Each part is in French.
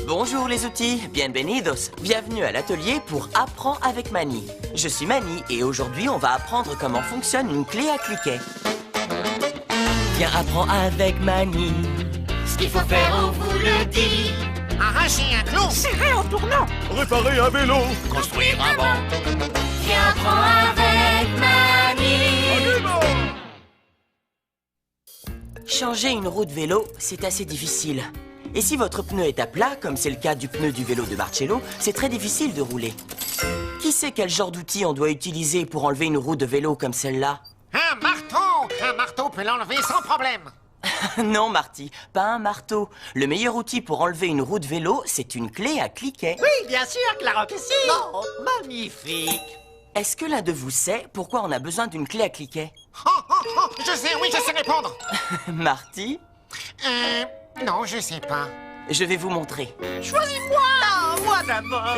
Bonjour les outils, bienvenidos. Bienvenue à l'atelier pour Apprends avec Mani. Je suis Mani et aujourd'hui on va apprendre comment fonctionne une clé à cliquet. Viens, apprends avec Mani. Ce qu'il faut faire, on vous le dit. Arracher un clou, Serrer en tournant. Réparer un vélo. construire un banc. Viens, apprends avec Mani. Changer une roue de vélo, c'est assez difficile. Et si votre pneu est à plat, comme c'est le cas du pneu du vélo de Marcello, c'est très difficile de rouler. Qui sait quel genre d'outil on doit utiliser pour enlever une roue de vélo comme celle-là? Un marteau. Un marteau peut l'enlever sans problème. Non, Marty, pas un marteau. Le meilleur outil pour enlever une roue de vélo, c'est une clé à cliquet. Oui, bien sûr, Clarok, si. Oh, magnifique. Est-ce que l'un de vous sait pourquoi on a besoin d'une clé à cliquet? Je sais, oui, je sais répondre. Marty, Non, je sais pas. je vais vous montrer. Choisis-moi. Non, moi d'abord.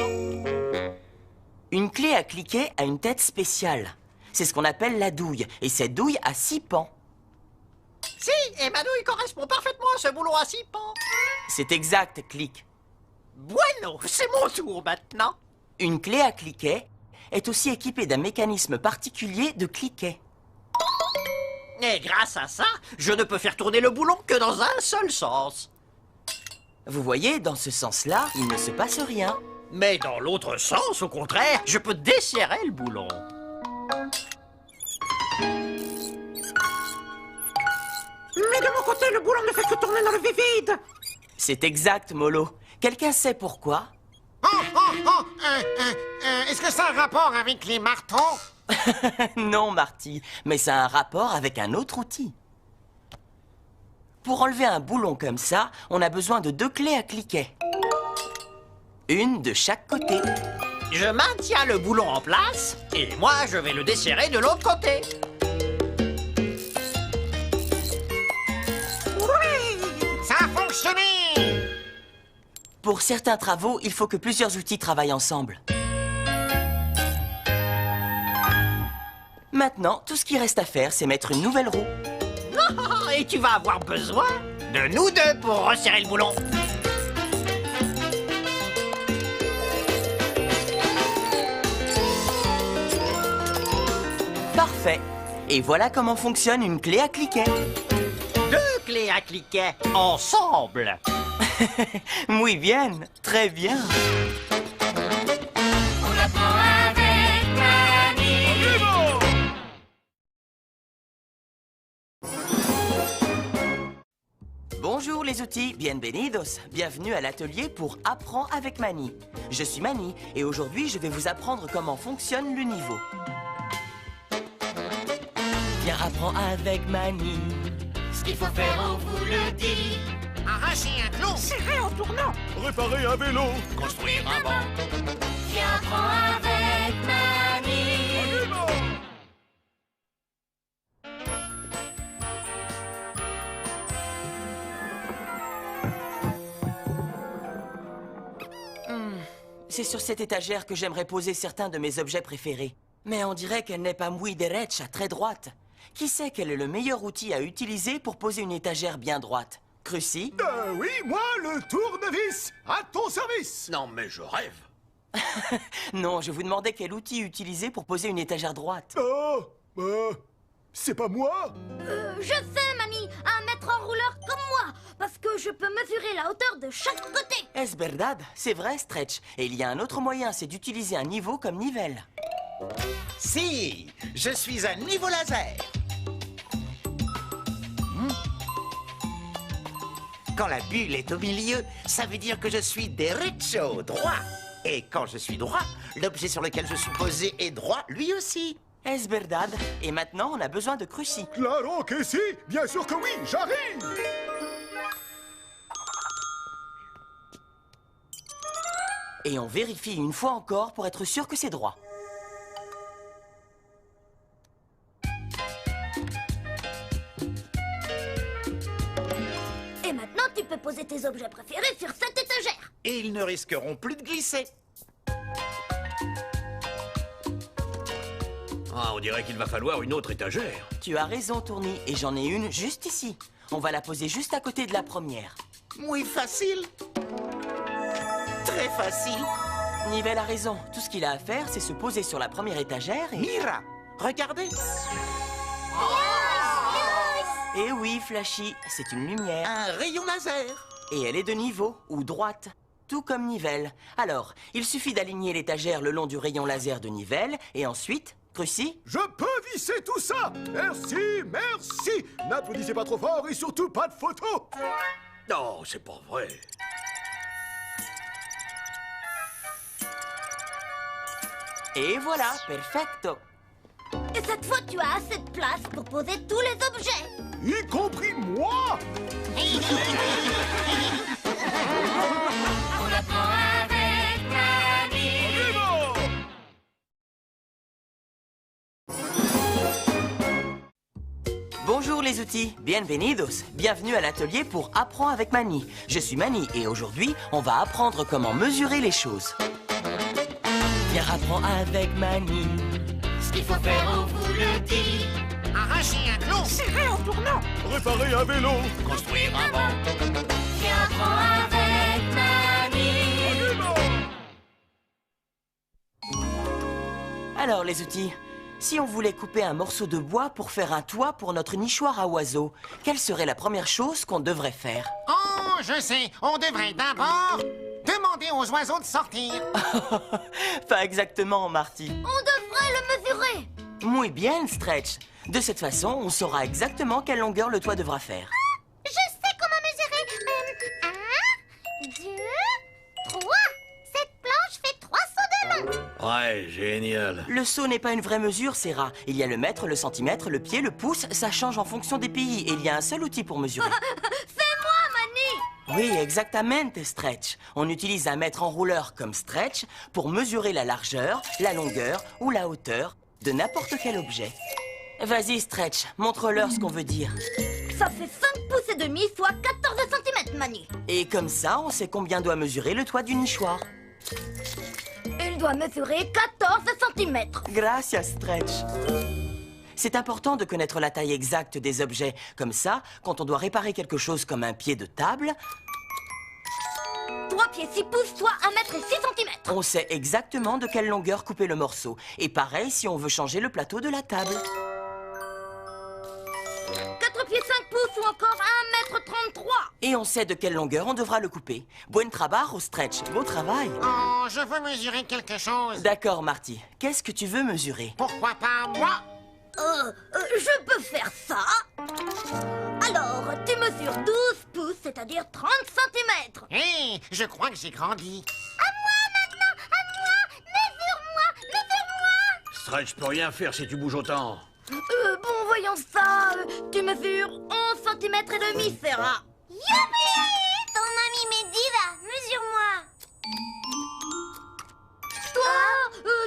Une clé à cliquet a une tête spéciale. C'est ce qu'on appelle la douille. Et cette douille a 6 pans. Si, et ma douille correspond parfaitement à ce boulon à 6 pans. C'est exact, clic. Bueno, c'est mon tour maintenant. Une clé à cliquet est aussi équipée d'un mécanisme particulier de cliquet. Et grâce à ça, je ne peux faire tourner le boulon que dans un seul sens. Vous voyez, dans ce sens-là, il ne se passe rien. Mais dans l'autre sens, au contraire, je peux desserrer le boulon. Mais de mon côté, le boulon ne fait que tourner dans le vide. C'est exact, Molo. Quelqu'un sait pourquoi? Est-ce que ça a un rapport avec les marteaux? Non, Marty, mais ça a un rapport avec un autre outil. Pour enlever un boulon comme ça, on a besoin de 2 clés à cliquet. Une de chaque côté. Je maintiens le boulon en place, et moi, je vais le desserrer de l'autre côté. Ça a fonctionné. Pour certains travaux, il faut que plusieurs outils travaillent ensemble. Maintenant, tout ce qui reste à faire, c'est mettre une nouvelle roue. Oh, et tu vas avoir besoin de nous deux pour resserrer le boulon. Parfait. Et voilà comment fonctionne une clé à cliquet. 2 clés à cliquet ensemble. Muy bien, très bien. On apprend avec Mani. Bonjour les outils, bienvenidos. Bienvenue à l'atelier pour Apprends avec Mani. Je suis Mani et aujourd'hui je vais vous apprendre comment fonctionne le niveau. Viens, apprends avec Mani. Ce qu'il faut faire, on vous le dit. Arracher un clou, Serrer en tournant. Réparer un vélo. construire un banc. Viens, apprends avec Mani. C'est sur cette étagère que j'aimerais poser certains de mes objets préférés. Mais on dirait qu'elle n'est pas muy derecha, très droite. Qui sait quel est le meilleur outil à utiliser pour poser une étagère bien droite? Crucy? Oui, moi, le tournevis. À ton service. Non, mais je rêve. Non, je vous demandais quel outil utiliser pour poser une étagère droite. Oh, c'est pas moi. Je sais, Mani, un maître enrouleur comme moi, parce que je peux mesurer la hauteur de chaque côté. Es verdad, c'est vrai, Stretch. Et il y a un autre moyen, c'est d'utiliser un niveau comme nivelle. Si, je suis un niveau laser. Quand la bulle est au milieu, ça veut dire que je suis derecho, droit. Et quand je suis droit, l'objet sur lequel je suis posé est droit lui aussi. Es verdad. Et maintenant, on a besoin de Crucy. Claro que si. Bien sûr que oui, j'arrive. Et on vérifie une fois encore pour être sûr que c'est droit. Et maintenant, tu peux poser tes objets préférés sur cette étagère. Et ils ne risqueront plus de glisser. Ah, on dirait qu'il va falloir une autre étagère. Tu as raison, Tourny, et j'en ai une juste ici. On va la poser juste à côté de la première. Muy facile. facile. Nivelle a raison. Tout ce qu'il a à faire, c'est se poser sur la première étagère et... Mira, regardez. Eh oui, Flashy, c'est une lumière. Un rayon laser. Et elle est de niveau, ou droite. Tout comme Nivelle. Alors, il suffit d'aligner l'étagère le long du rayon laser de Nivelle, et ensuite... Crucy? Je peux visser tout ça. Merci, merci. N'applaudissez pas trop fort et surtout pas de photos. Non, c'est pas vrai. Et voilà, perfecto. Et cette fois, tu as assez de place pour poser tous les objets. Y compris moi. On apprend avec Mamie. Bonjour les outils, bienvenidos. Bienvenue à l'atelier pour Apprends avec Mani. Je suis Mani et aujourd'hui, on va apprendre comment mesurer les choses. Viens, apprends avec Mani. Ce qu'il faut faire, on vous le dit. Arracher un clou. Serrer en tournant. Réparer un vélo. Construire un banc. Viens, apprends avec Mamie. Alors les outils, si on voulait couper un morceau de bois pour faire un toit pour notre nichoir à oiseaux, quelle serait la première chose qu'on devrait faire? Oh, je sais. On devrait d'abord demander aux oiseaux de sortir. Pas exactement, Marty. On devrait le mesurer. Muy bien, Stretch. De cette façon, on saura exactement quelle longueur le toit devra faire. Je sais comment mesurer. 1, 2, 3. Cette planche fait 3 sauts de long. Ouais, génial. Le seau n'est pas une vraie mesure, Sarah. Il y a le mètre, le centimètre, le pied, le pouce. Ça change en fonction des pays et il y a un seul outil pour mesurer. C'est moi, Mani. Oui, exactamente, Stretch. On utilise un mètre enrouleur comme Stretch pour mesurer la largeur, la longueur ou la hauteur de n'importe quel objet. Vas-y, Stretch, montre-leur ce qu'on veut dire. Ça fait 5 pouces et demi, soit 14 cm, Mani. Et comme ça, on sait combien doit mesurer le toit du nichoir. Il doit mesurer 14 cm. Gracias, Stretch. C'est important de connaître la taille exacte des objets. Comme ça, quand on doit réparer quelque chose comme un pied de table, 3 pieds 6 pouces, soit 1 mètre et 6 cm. on sait exactement de quelle longueur couper le morceau. Et pareil si on veut changer le plateau de la table. 4 pieds 5 pouces ou encore 1 mètre 33. Et on sait de quelle longueur on devra le couper. Buen trabajo, Stretch. Beau travail. Oh, je veux mesurer quelque chose. D'accord, Marty. Qu'est-ce que tu veux mesurer? Pourquoi pas moi? Je peux faire ça. Alors, tu mesures 12 pouces, c'est-à-dire 30 cm. Hé, je crois que j'ai grandi. À moi maintenant, à moi. Mesure-moi. Stretch peut rien faire si tu bouges autant. Bon, voyons ça. Tu mesures 11 cm et demi, Sarah. Youpi! Ton ami Mediva, mesure-moi. Toi,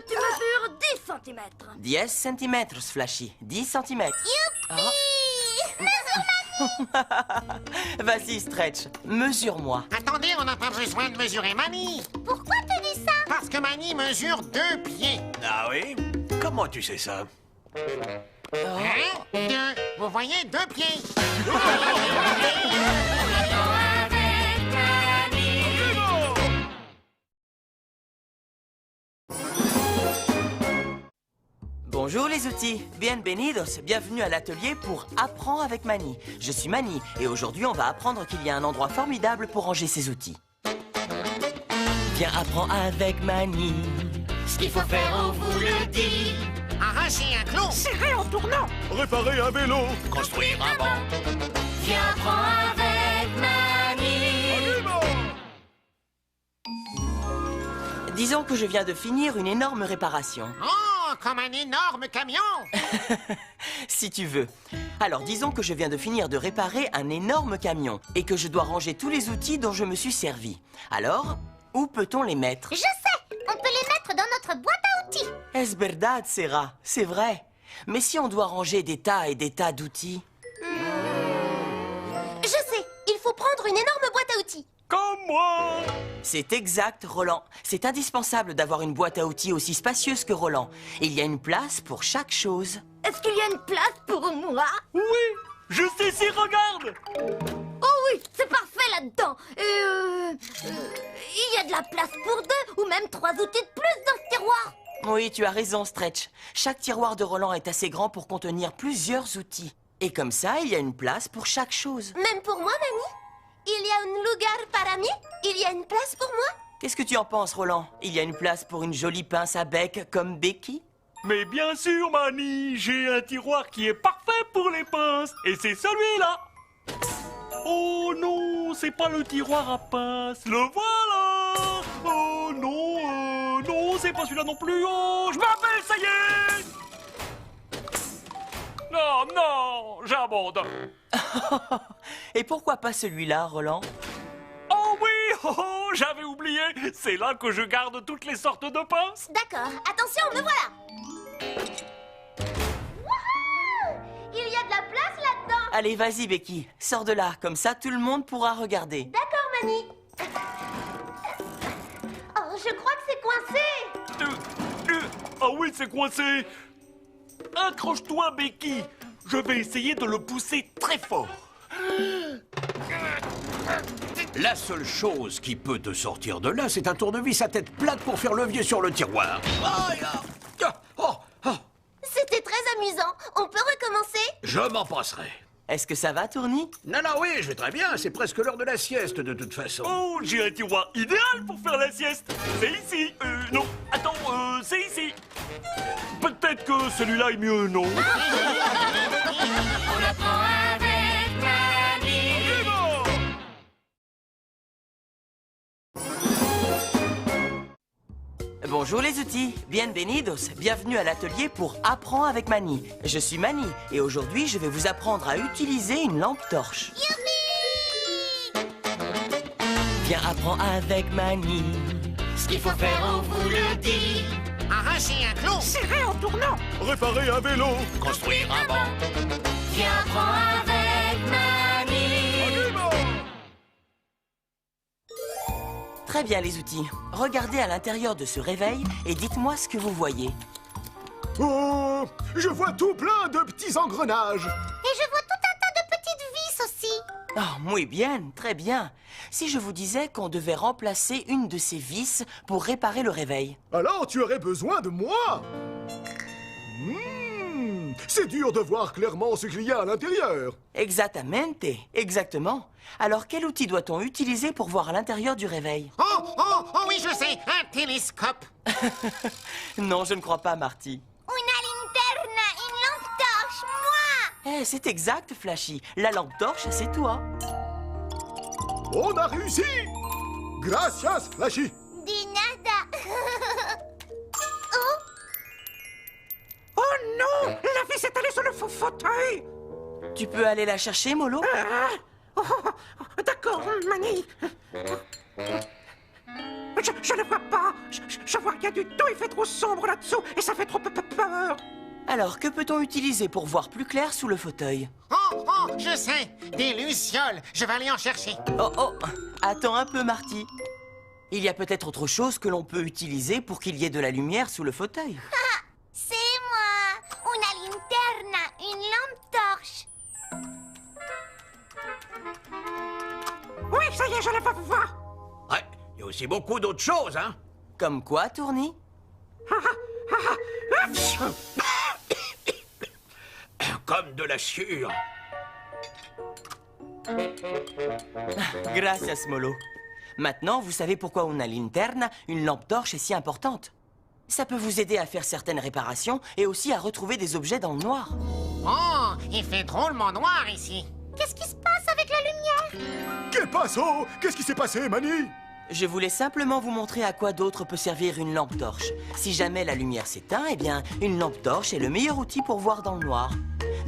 tu mesures 10 cm. 10 cm, Flashy. 10 cm. Youpi! Vas-y, Stretch. Mesure-moi. Attendez, on n'a pas besoin de mesurer Mani. Pourquoi tu dis ça? Parce que Mani mesure 2 pieds. Ah oui? Comment tu sais ça? 1, 2, vous voyez, 2 pieds. Bonjour les outils, bienvenidos, bienvenue à l'atelier pour Apprends avec Mani. Je suis Mani et aujourd'hui on va apprendre qu'il y a un endroit formidable pour ranger ses outils. Viens, apprends avec Mani. Ce qu'il faut faire, on vous le dit. Arracher un clou. Serrer en tournant. Réparer un vélo. Construire un banc. Viens, apprends avec Mani. Disons que je viens de finir une énorme réparation. Oh, comme un énorme camion. Si tu veux. Alors disons que je viens de finir de réparer un énorme camion et que je dois ranger tous les outils dont je me suis servi. Alors, où peut-on les mettre? Je sais, on peut les mettre dans notre boîte à outils. Es verdad, Sarah, c'est vrai. Mais si on doit ranger des tas et des tas d'outils? Je sais, il faut prendre une énorme boîte à outils. Comme moi. C'est exact, Roland. C'est indispensable d'avoir une boîte à outils aussi spacieuse que Roland. Il y a une place pour chaque chose. Est-ce qu'il y a une place pour moi? Oui, je sais si, regarde. Oh oui, c'est parfait là-dedans. Il y y a de la place pour 2 ou même 3 outils de plus dans ce tiroir. Oui, tu as raison, Stretch. Chaque tiroir de Roland est assez grand pour contenir plusieurs outils. Et comme ça, il y a une place pour chaque chose. Même pour moi, Manny. Il y a un lugar para mí. Il y a une place pour moi. Qu'est-ce que tu en penses, Roland? Il y a une place pour une jolie pince à bec comme Becky? Mais bien sûr, Manny, j'ai un tiroir qui est parfait pour les pinces. Et c'est celui-là. Oh non, c'est pas le tiroir à pince. Le voilà. Oh non, non, c'est pas celui-là non plus. Oh, je m'appelle, ça y est. Non, non, j'abandonne. Et pourquoi pas celui-là, Roland? Oh oui, oh, j'avais oublié. C'est là que je garde toutes les sortes de pinces. D'accord, attention, me voilà. Wouhou! Il y a de la place là-dedans. Allez, vas-y, Becky. Sors de là. Comme ça, tout le monde pourra regarder. D'accord, Manny. Oh, je crois que c'est coincé. Ah oui, c'est coincé. Accroche-toi, Becky. Je vais essayer de le pousser très fort. La seule chose qui peut te sortir de là, c'est un tournevis à tête plate pour faire levier sur le tiroir. Aïe, C'était très amusant. On peut recommencer? Je m'en passerai. Est-ce que ça va, Tourny? Non, non, oui, je vais très bien. C'est presque l'heure de la sieste, de toute façon. Oh, j'ai un tiroir idéal pour faire la sieste. C'est ici. Non, attends, c'est ici. Peut-être que celui-là est mieux, non? On apprend avec Manny. Bonjour les outils, bienvenidos, bienvenue à l'atelier pour Apprends avec Manny. Je suis Manny et aujourd'hui je vais vous apprendre à utiliser une lampe torche. Youpi! Viens, apprends avec Manny. Ce qu'il faut faire, on vous le dit. Arracher un clou. Serrer en tournant. Réparer un vélo. Construire un banc. Viens, apprends avec Manny. Très bien les outils, regardez à l'intérieur de ce réveil et dites-moi ce que vous voyez. Oh, je vois tout plein de petits engrenages. Et je vois tout un tas de petites vis aussi. Oh, muy bien, très bien. Si je vous disais qu'on devait remplacer une de ces vis pour réparer le réveil. Alors tu aurais besoin de moi. C'est dur de voir clairement ce qu'il y a à l'intérieur. Exactamente, exactement. Alors quel outil doit-on utiliser pour voir à l'intérieur du réveil? Oh oui, je sais, un télescope. Non, je ne crois pas, Marty. Una linterna, une lampe torche, moi. Eh, c'est exact, Flashy. La lampe torche, c'est toi. On a réussi. Gracias, Flashy. Di nada. Oh, Oh non, la vis est allée sur le faux fauteuil. Tu peux aller la chercher, Molo? D'accord, Manny. Je ne vois pas. Je vois rien du tout. Il fait trop sombre là-dessous et ça fait trop peur. Alors, que peut-on utiliser pour voir plus clair sous le fauteuil? Oh, je sais, des lucioles. Je vais aller en chercher. Oh, attends un peu, Marty. Il y a peut-être autre chose que l'on peut utiliser pour qu'il y ait de la lumière sous le fauteuil. c'est moi. Una linterna, une lampe torche. Oui, ça y est, je la vois. Ouais, il y a aussi beaucoup d'autres choses, hein. Comme quoi, Tourny? Comme de la sciure. Gracias, Molo. Maintenant, vous savez pourquoi una linterna, une lampe torche, est si importante. Ça peut vous aider à faire certaines réparations et aussi à retrouver des objets dans le noir. Oh, il fait drôlement noir ici. Qu'est-ce qui se passe avec la lumière? Que passo? Qu'est-ce qui s'est passé, Manny? Je voulais simplement vous montrer à quoi d'autre peut servir une lampe torche. Si jamais la lumière s'éteint, eh bien, une lampe torche est le meilleur outil pour voir dans le noir.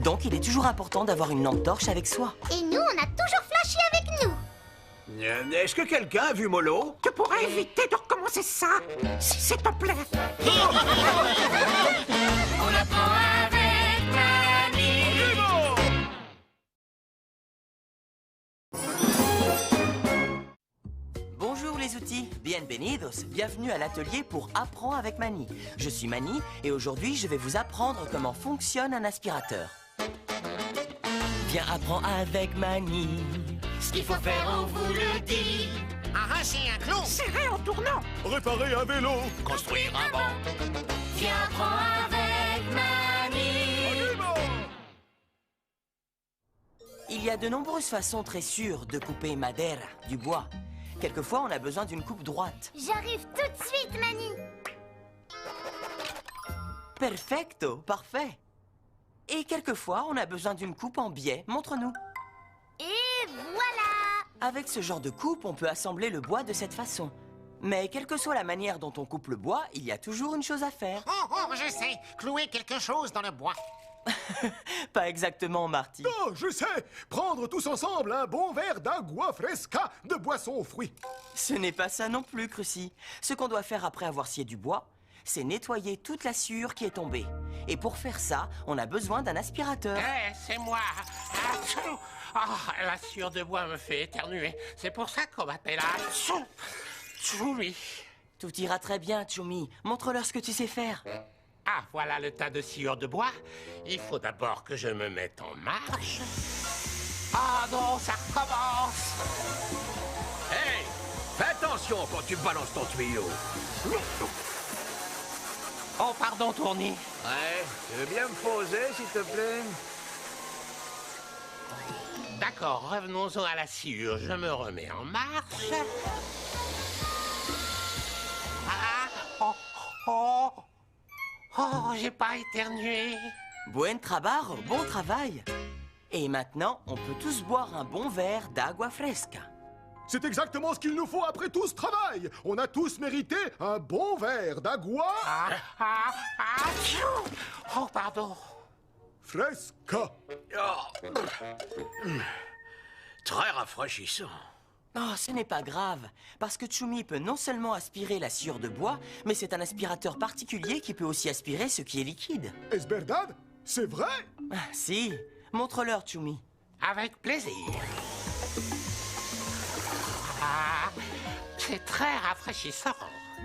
Donc, il est toujours important d'avoir une lampe torche avec soi. Et nous, on a toujours Flashy avec nous. Est-ce que quelqu'un a vu Molo? Tu pourrais éviter de recommencer ça, s'il te plaît. On apprend avec Manny. Bonjour les outils, bienvenidos, bienvenue à l'atelier pour Apprends avec Manny. Je suis Manny et aujourd'hui je vais vous apprendre comment fonctionne un aspirateur. Viens, apprends avec Manny. Ce qu'il faut faire, on vous le dit. Arracher un clou. Serrer en tournant. Réparer un vélo. Construire un banc. Viens, prends avec Mani. Il y a de nombreuses façons très sûres de couper madera, du bois. Quelquefois, on a besoin d'une coupe droite. J'arrive tout de suite, Mani. Perfecto, parfait. Et quelquefois, on a besoin d'une coupe en biais. Montre-nous. Et voilà. Avec ce genre de coupe, on peut assembler le bois de cette façon. Mais quelle que soit la manière dont on coupe le bois, il y a toujours une chose à faire. Oh, je sais. Clouer quelque chose dans le bois. Pas exactement, Marty. Oh, je sais. Prendre tous ensemble un bon verre d'agua fresca de boisson aux fruits. Ce n'est pas ça non plus, Crucy. Ce qu'on doit faire après avoir scié du bois, c'est nettoyer toute la sciure qui est tombée. Et pour faire ça, on a besoin d'un aspirateur. C'est moi. Achou. La sciure de bois me fait éternuer. C'est pour ça qu'on m'appelle Choumi. Tout ira très bien, Choumi. Montre-leur ce que tu sais faire. Ah, voilà le tas de sciure de bois. Il faut d'abord que je me mette en marche. Ah non, ça recommence. Hey, fais attention quand tu balances ton tuyau. Oh, pardon, Tourny. Ouais, tu veux bien me poser, s'il te plaît? D'accord, revenons-en à la sciure. Je me remets en marche. Oh, j'ai pas éternué. Buen trabajo, bon travail. Et maintenant, on peut tous boire un bon verre d'agua fresca. C'est exactement ce qu'il nous faut après tout ce travail. On a tous mérité un bon verre d'agua Oh, pardon. fresca. Très rafraîchissant. Oh, ce n'est pas grave, parce que Choumi peut non seulement aspirer la sciure de bois, mais c'est un aspirateur particulier qui peut aussi aspirer ce qui est liquide. Es verdad? C'est vrai? Ah, si, montre-leur, Choumi. Avec plaisir. C'est très rafraîchissant.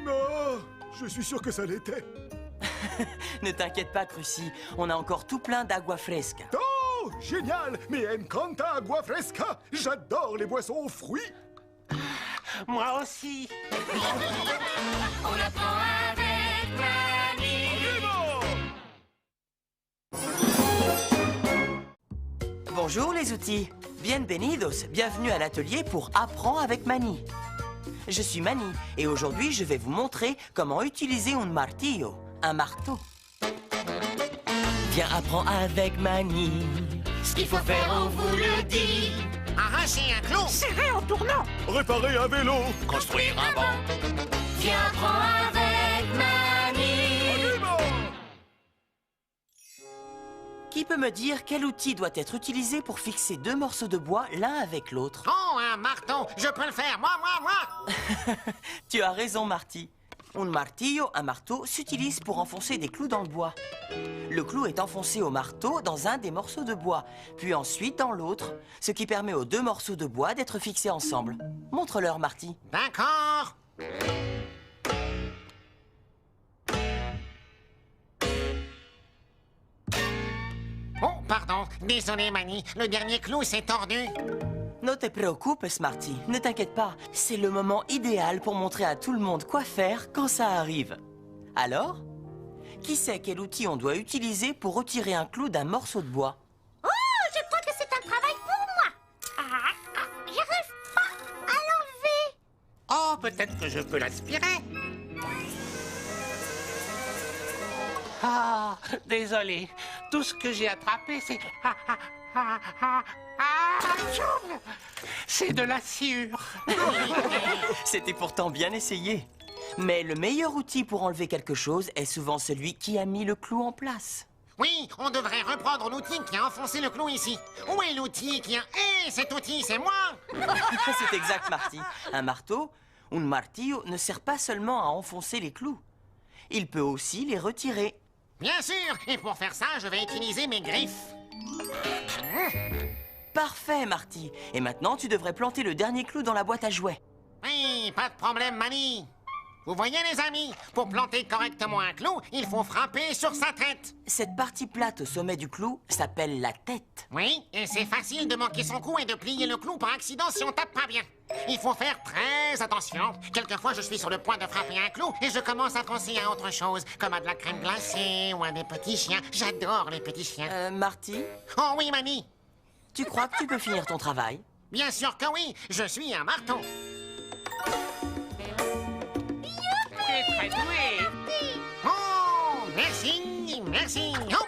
Non, je suis sûr que ça l'était. Ne t'inquiète pas, Crucy, on a encore tout plein d'agua fresca. Oh, génial! Mais encanta agua fresca! J'adore les boissons aux fruits! Moi aussi. On apprend avec Mani. Bonjour les outils. Bienvenidos, bienvenue à l'atelier pour Apprends avec Mani. Je suis Mani et aujourd'hui je vais vous montrer comment utiliser un martillo, un marteau. Viens, apprends avec Mani. Ce qu'il faut faire, on vous le dit. Arracher un clou. Serrer en tournant. Réparer un vélo! Construire un banc. Viens, apprends avec Mani. Qui peut me dire quel outil doit être utilisé pour fixer deux morceaux de bois l'un avec l'autre? Oh, un marteau. Je peux le faire. Moi. Tu as raison, Marty. Un martillo, un marteau, s'utilise pour enfoncer des clous dans le bois. Le clou est enfoncé au marteau dans un des morceaux de bois, puis ensuite dans l'autre, ce qui permet aux deux morceaux de bois d'être fixés ensemble. Montre-leur, Marty. D'accord. Oh, pardon. Désolé, Mani. Le dernier clou s'est tordu. Ne te préoccupe, Marty. Ne t'inquiète pas. C'est le moment idéal pour montrer à tout le monde quoi faire quand ça arrive. Alors, qui sait quel outil on doit utiliser pour retirer un clou d'un morceau de bois? Oh, je crois que c'est un travail pour moi. J'arrive pas à l'enlever. Oh, peut-être que je peux l'aspirer. Ah, désolé. Tout ce que j'ai attrapé, c'est... C'est de la sciure. C'était pourtant bien essayé. Mais le meilleur outil pour enlever quelque chose est souvent celui qui a mis le clou en place. Oui, on devrait reprendre l'outil qui a enfoncé le clou ici. Où est l'outil qui a... Hé, cet outil, c'est moi! C'est exact, Marty. Un marteau, un martillo, ne sert pas seulement à enfoncer les clous. Il peut aussi les retirer. Bien sûr, et pour faire ça, je vais utiliser mes griffes. Parfait, Marty. Et maintenant, tu devrais planter le dernier clou dans la boîte à jouets. Oui, pas de problème, Mani. Vous voyez les amis, pour planter correctement un clou, il faut frapper sur sa tête. Cette partie plate au sommet du clou s'appelle la tête. Oui, et c'est facile de manquer son coup et de plier le clou par accident si on tape pas bien. Il faut faire très attention. Quelquefois, je suis sur le point de frapper un clou et je commence à penser à autre chose, comme à de la crème glacée ou à des petits chiens. J'adore les petits chiens. Marty, Oh oui, Manny. tu crois que tu peux finir ton travail? Bien sûr que oui, je suis un marteau. Très doué. Oh, merci, merci. Oh,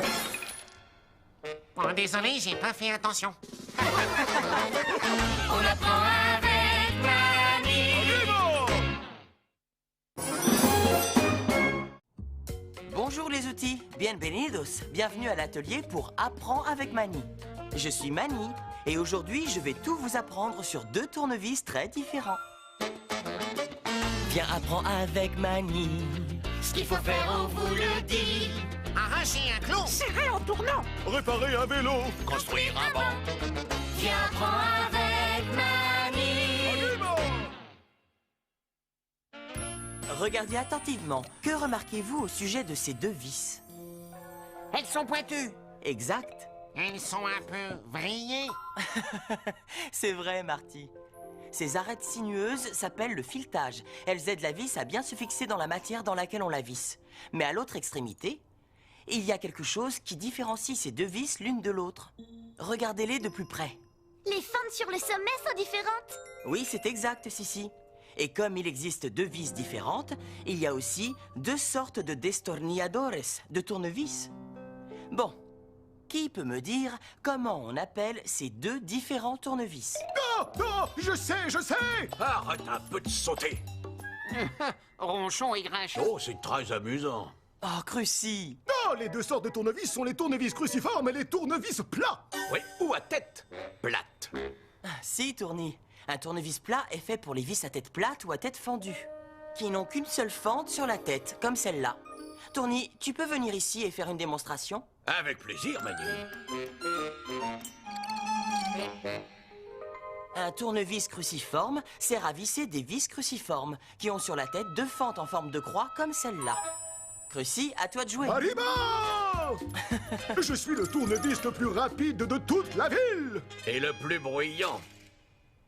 oh désolé, j'ai pas fait attention. On apprend avec Mani. Bonjour les outils, bienvenidos, bienvenue à l'atelier pour Apprends avec Mani. Je suis Mani et aujourd'hui je vais tout vous apprendre sur 2 tournevis très différents. Viens, apprends avec Mani. Ce qu'il faut faire, on vous le dit. Arracher un clou. Serrer en tournant. Réparer un vélo. Construire un banc. Viens, apprends avec Mani. Regardez attentivement. Que remarquez-vous au sujet de ces 2 vis? Elles sont pointues. Exact. Elles sont un peu vrillées. C'est vrai, Marty. Ces arêtes sinueuses s'appellent le filetage. Elles aident la vis à bien se fixer dans la matière dans laquelle on la visse. Mais à l'autre extrémité, il y a quelque chose qui différencie ces 2 vis l'une de l'autre. Regardez-les de plus près. Les fentes sur le sommet sont différentes. Oui, c'est exact, Sissi. Et comme il existe 2 vis différentes, il y a aussi 2 sortes de destornilladores, de tournevis. Bon, qui peut me dire comment on appelle ces 2 différents tournevis? Oh, oh, je sais. Arrête un peu de sauter. Ronchon et Grinchon. Oh, c'est très amusant. Oh, Crucy! Oh, les 2 sortes de tournevis sont les tournevis cruciformes et les tournevis plats. Oui, ou à tête plate. Si, Tourny. Un tournevis plat est fait pour les vis à tête plate ou à tête fendue, qui n'ont qu'une seule fente sur la tête, comme celle-là. Tourny, tu peux venir ici et faire une démonstration? Avec plaisir, Mani. Un tournevis cruciforme sert à visser des vis cruciformes, qui ont sur la tête 2 fentes en forme de croix, comme celle-là. Crucy, à toi de jouer. Arriba. Je suis le tournevis le plus rapide de toute la ville. Et le plus bruyant.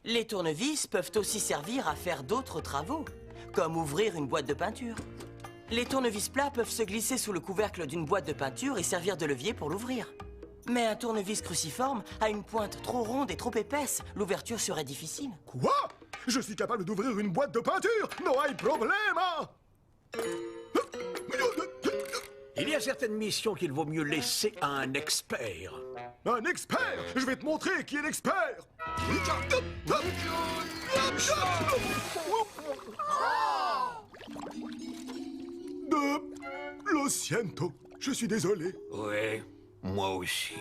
Les tournevis peuvent aussi servir à faire d'autres travaux, comme ouvrir une boîte de peinture. Les tournevis plats peuvent se glisser sous le couvercle d'une boîte de peinture et servir de levier pour l'ouvrir. Mais un tournevis cruciforme a une pointe trop ronde et trop épaisse. L'ouverture serait difficile. Quoi? Je suis capable d'ouvrir une boîte de peinture. No hay problema. Il y a certaines missions qu'il vaut mieux laisser à un expert. Un expert? Je vais te montrer qui est l'expert. Lo siento. Je suis désolé. Oui, moi aussi.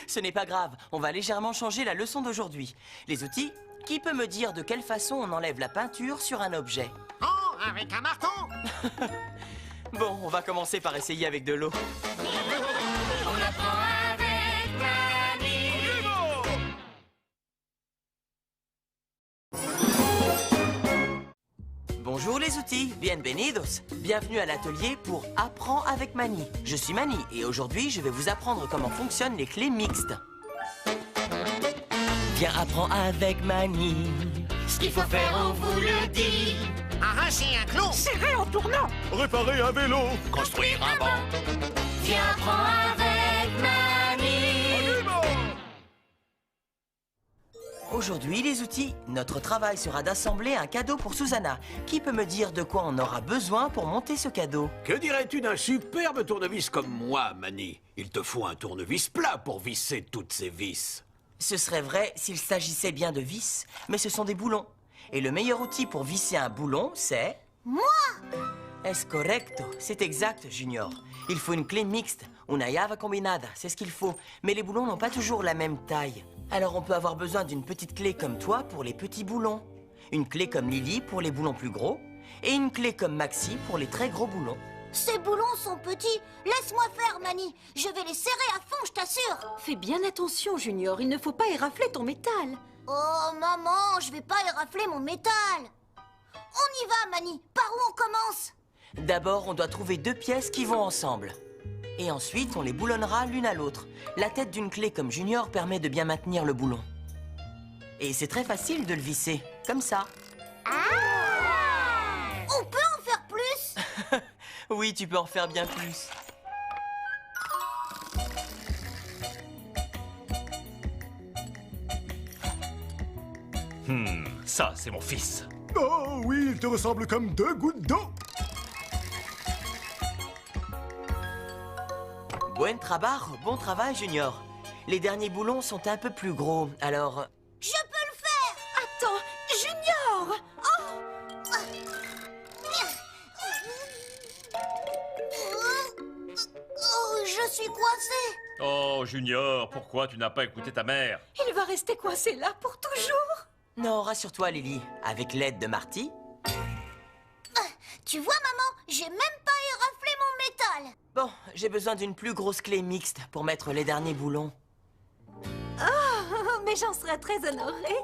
Ce n'est pas grave, on va légèrement changer la leçon d'aujourd'hui. Les outils, qui peut me dire de quelle façon on enlève la peinture sur un objet? Oh, avec un marteau. Bon, on va commencer par essayer avec de l'eau. On apprend avec Mani. Bonjour les outils, bienvenidos. Bienvenue à l'atelier pour Apprends avec Mani. Je suis Mani et aujourd'hui je vais vous apprendre comment fonctionnent les clés mixtes. Viens, apprends avec Mani. Ce qu'il faut faire, on vous le dit. Arracher un clou. Serrer en tournant. Réparer un vélo. Construire un banc. Viens, apprends avec Mani. Aujourd'hui les outils, notre travail sera d'assembler un cadeau pour Susanna. Qui peut me dire de quoi on aura besoin pour monter ce cadeau? Que dirais-tu d'un superbe tournevis comme moi, Mani? Il te faut un tournevis plat pour visser toutes ces vis. Ce serait vrai s'il s'agissait bien de vis, mais ce sont des boulons. Et le meilleur outil pour visser un boulon, c'est... Moi! Es correcto, c'est exact, Junior. Il faut une clé mixte, una llave combinada, c'est ce qu'il faut. Mais les boulons n'ont pas toujours la même taille. Alors on peut avoir besoin d'une petite clé comme toi pour les petits boulons, une clé comme Lily pour les boulons plus gros, et une clé comme Maxi pour les très gros boulons. Ces boulons sont petits. Laisse-moi faire, Mani. Je vais les serrer à fond, je t'assure. Fais bien attention, Junior. Il ne faut pas érafler ton métal. Oh, maman, je vais pas érafler mon métal. On y va, Mani. Par où on commence? D'abord, on doit trouver 2 pièces qui vont ensemble. Et ensuite, on les boulonnera l'une à l'autre. La tête d'une clé comme Junior permet de bien maintenir le boulon. Et c'est très facile de le visser, comme ça. On peut en faire plus? Oui, tu peux en faire bien plus. Ça, c'est mon fils. Oh oui, il te ressemble comme 2 gouttes d'eau. Buen trabajo, bon travail, Junior. Les derniers boulons sont un peu plus gros, alors... Je peux le faire! Attends, Junior! Oh, je suis coincée. Oh, Junior, pourquoi tu n'as pas écouté ta mère? Il va rester coincé là pour toujours. Non, rassure-toi, Lily. Avec l'aide de Marty... Tu vois, maman, j'ai même pas éraflé mon métal. Bon, j'ai besoin d'une plus grosse clé mixte pour mettre les derniers boulons. Oh, mais j'en serais très honorée.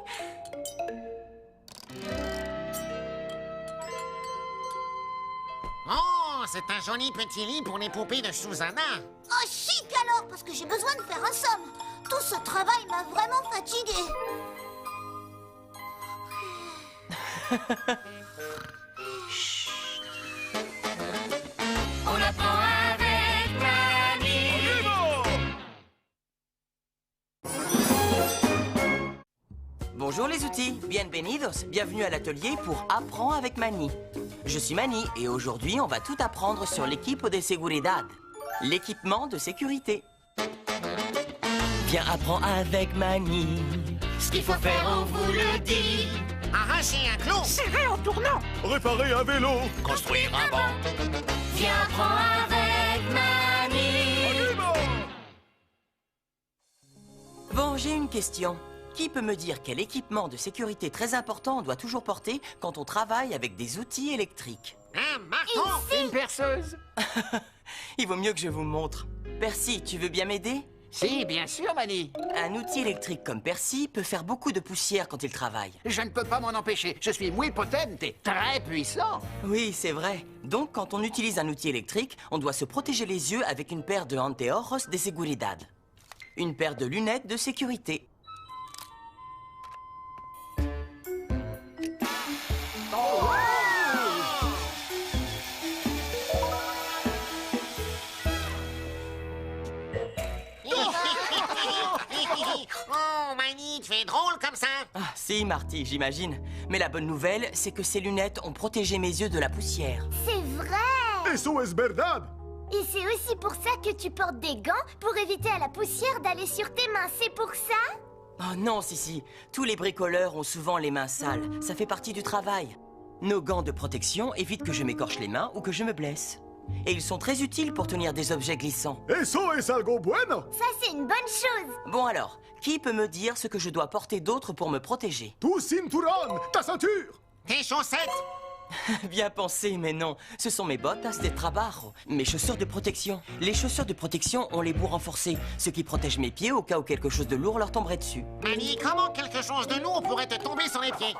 Oh, c'est un joli petit lit pour les poupées de Susanna. Oh, chic alors, parce que j'ai besoin de faire un somme. Tout ce travail m'a vraiment fatiguée. On apprend avec Mani. Bonjour les outils, bienvenidos, bienvenue à l'atelier pour Apprends avec Mani. Je suis Mani et aujourd'hui on va tout apprendre sur l'équipe de seguridad, l'équipement de sécurité. Viens, apprends avec Mani. Ce qu'il faut faire, on vous le dit. Arracher un clou. Serrer en tournant. Réparer un vélo. Construire un banc. Viens, apprends avec Mani. Bon, j'ai une question. Qui peut me dire quel équipement de sécurité très important on doit toujours porter quand on travaille avec des outils électriques? Un marteau. Une perceuse. Il vaut mieux que je vous montre. Percy, tu veux bien m'aider? Si, bien sûr, Mani. Un outil électrique comme Percy peut faire beaucoup de poussière quand il travaille. Je ne peux pas m'en empêcher. Je suis muy potente et très puissant. Oui, c'est vrai. Donc, quand on utilise un outil électrique, on doit se protéger les yeux avec une paire de anteojos de seguridad. Une paire de lunettes de sécurité. Oh, Mani, tu es drôle comme ça. Ah, si, Marty, j'imagine. Mais la bonne nouvelle, c'est que ces lunettes ont protégé mes yeux de la poussière. C'est vrai. Eso es verdad. Et c'est aussi pour ça que tu portes des gants, pour éviter à la poussière d'aller sur tes mains. C'est pour ça? Oh non, Sissi. Tous les bricoleurs ont souvent les mains sales. Ça fait partie du travail. Nos gants de protection évitent que je m'écorche les mains ou que je me blesse. Et ils sont très utiles pour tenir des objets glissants. Eso es algo bueno. Ça, c'est une bonne chose. Bon alors, qui peut me dire ce que je dois porter d'autre pour me protéger? Tu cinturón, ta ceinture. Tes chaussettes. Bien pensé, mais non. Ce sont mes botas de trabajo, mes chaussures de protection. Les chaussures de protection ont les bouts renforcés, ce qui protège mes pieds au cas où quelque chose de lourd leur tomberait dessus. Mani, comment quelque chose de lourd pourrait te tomber sur les pieds?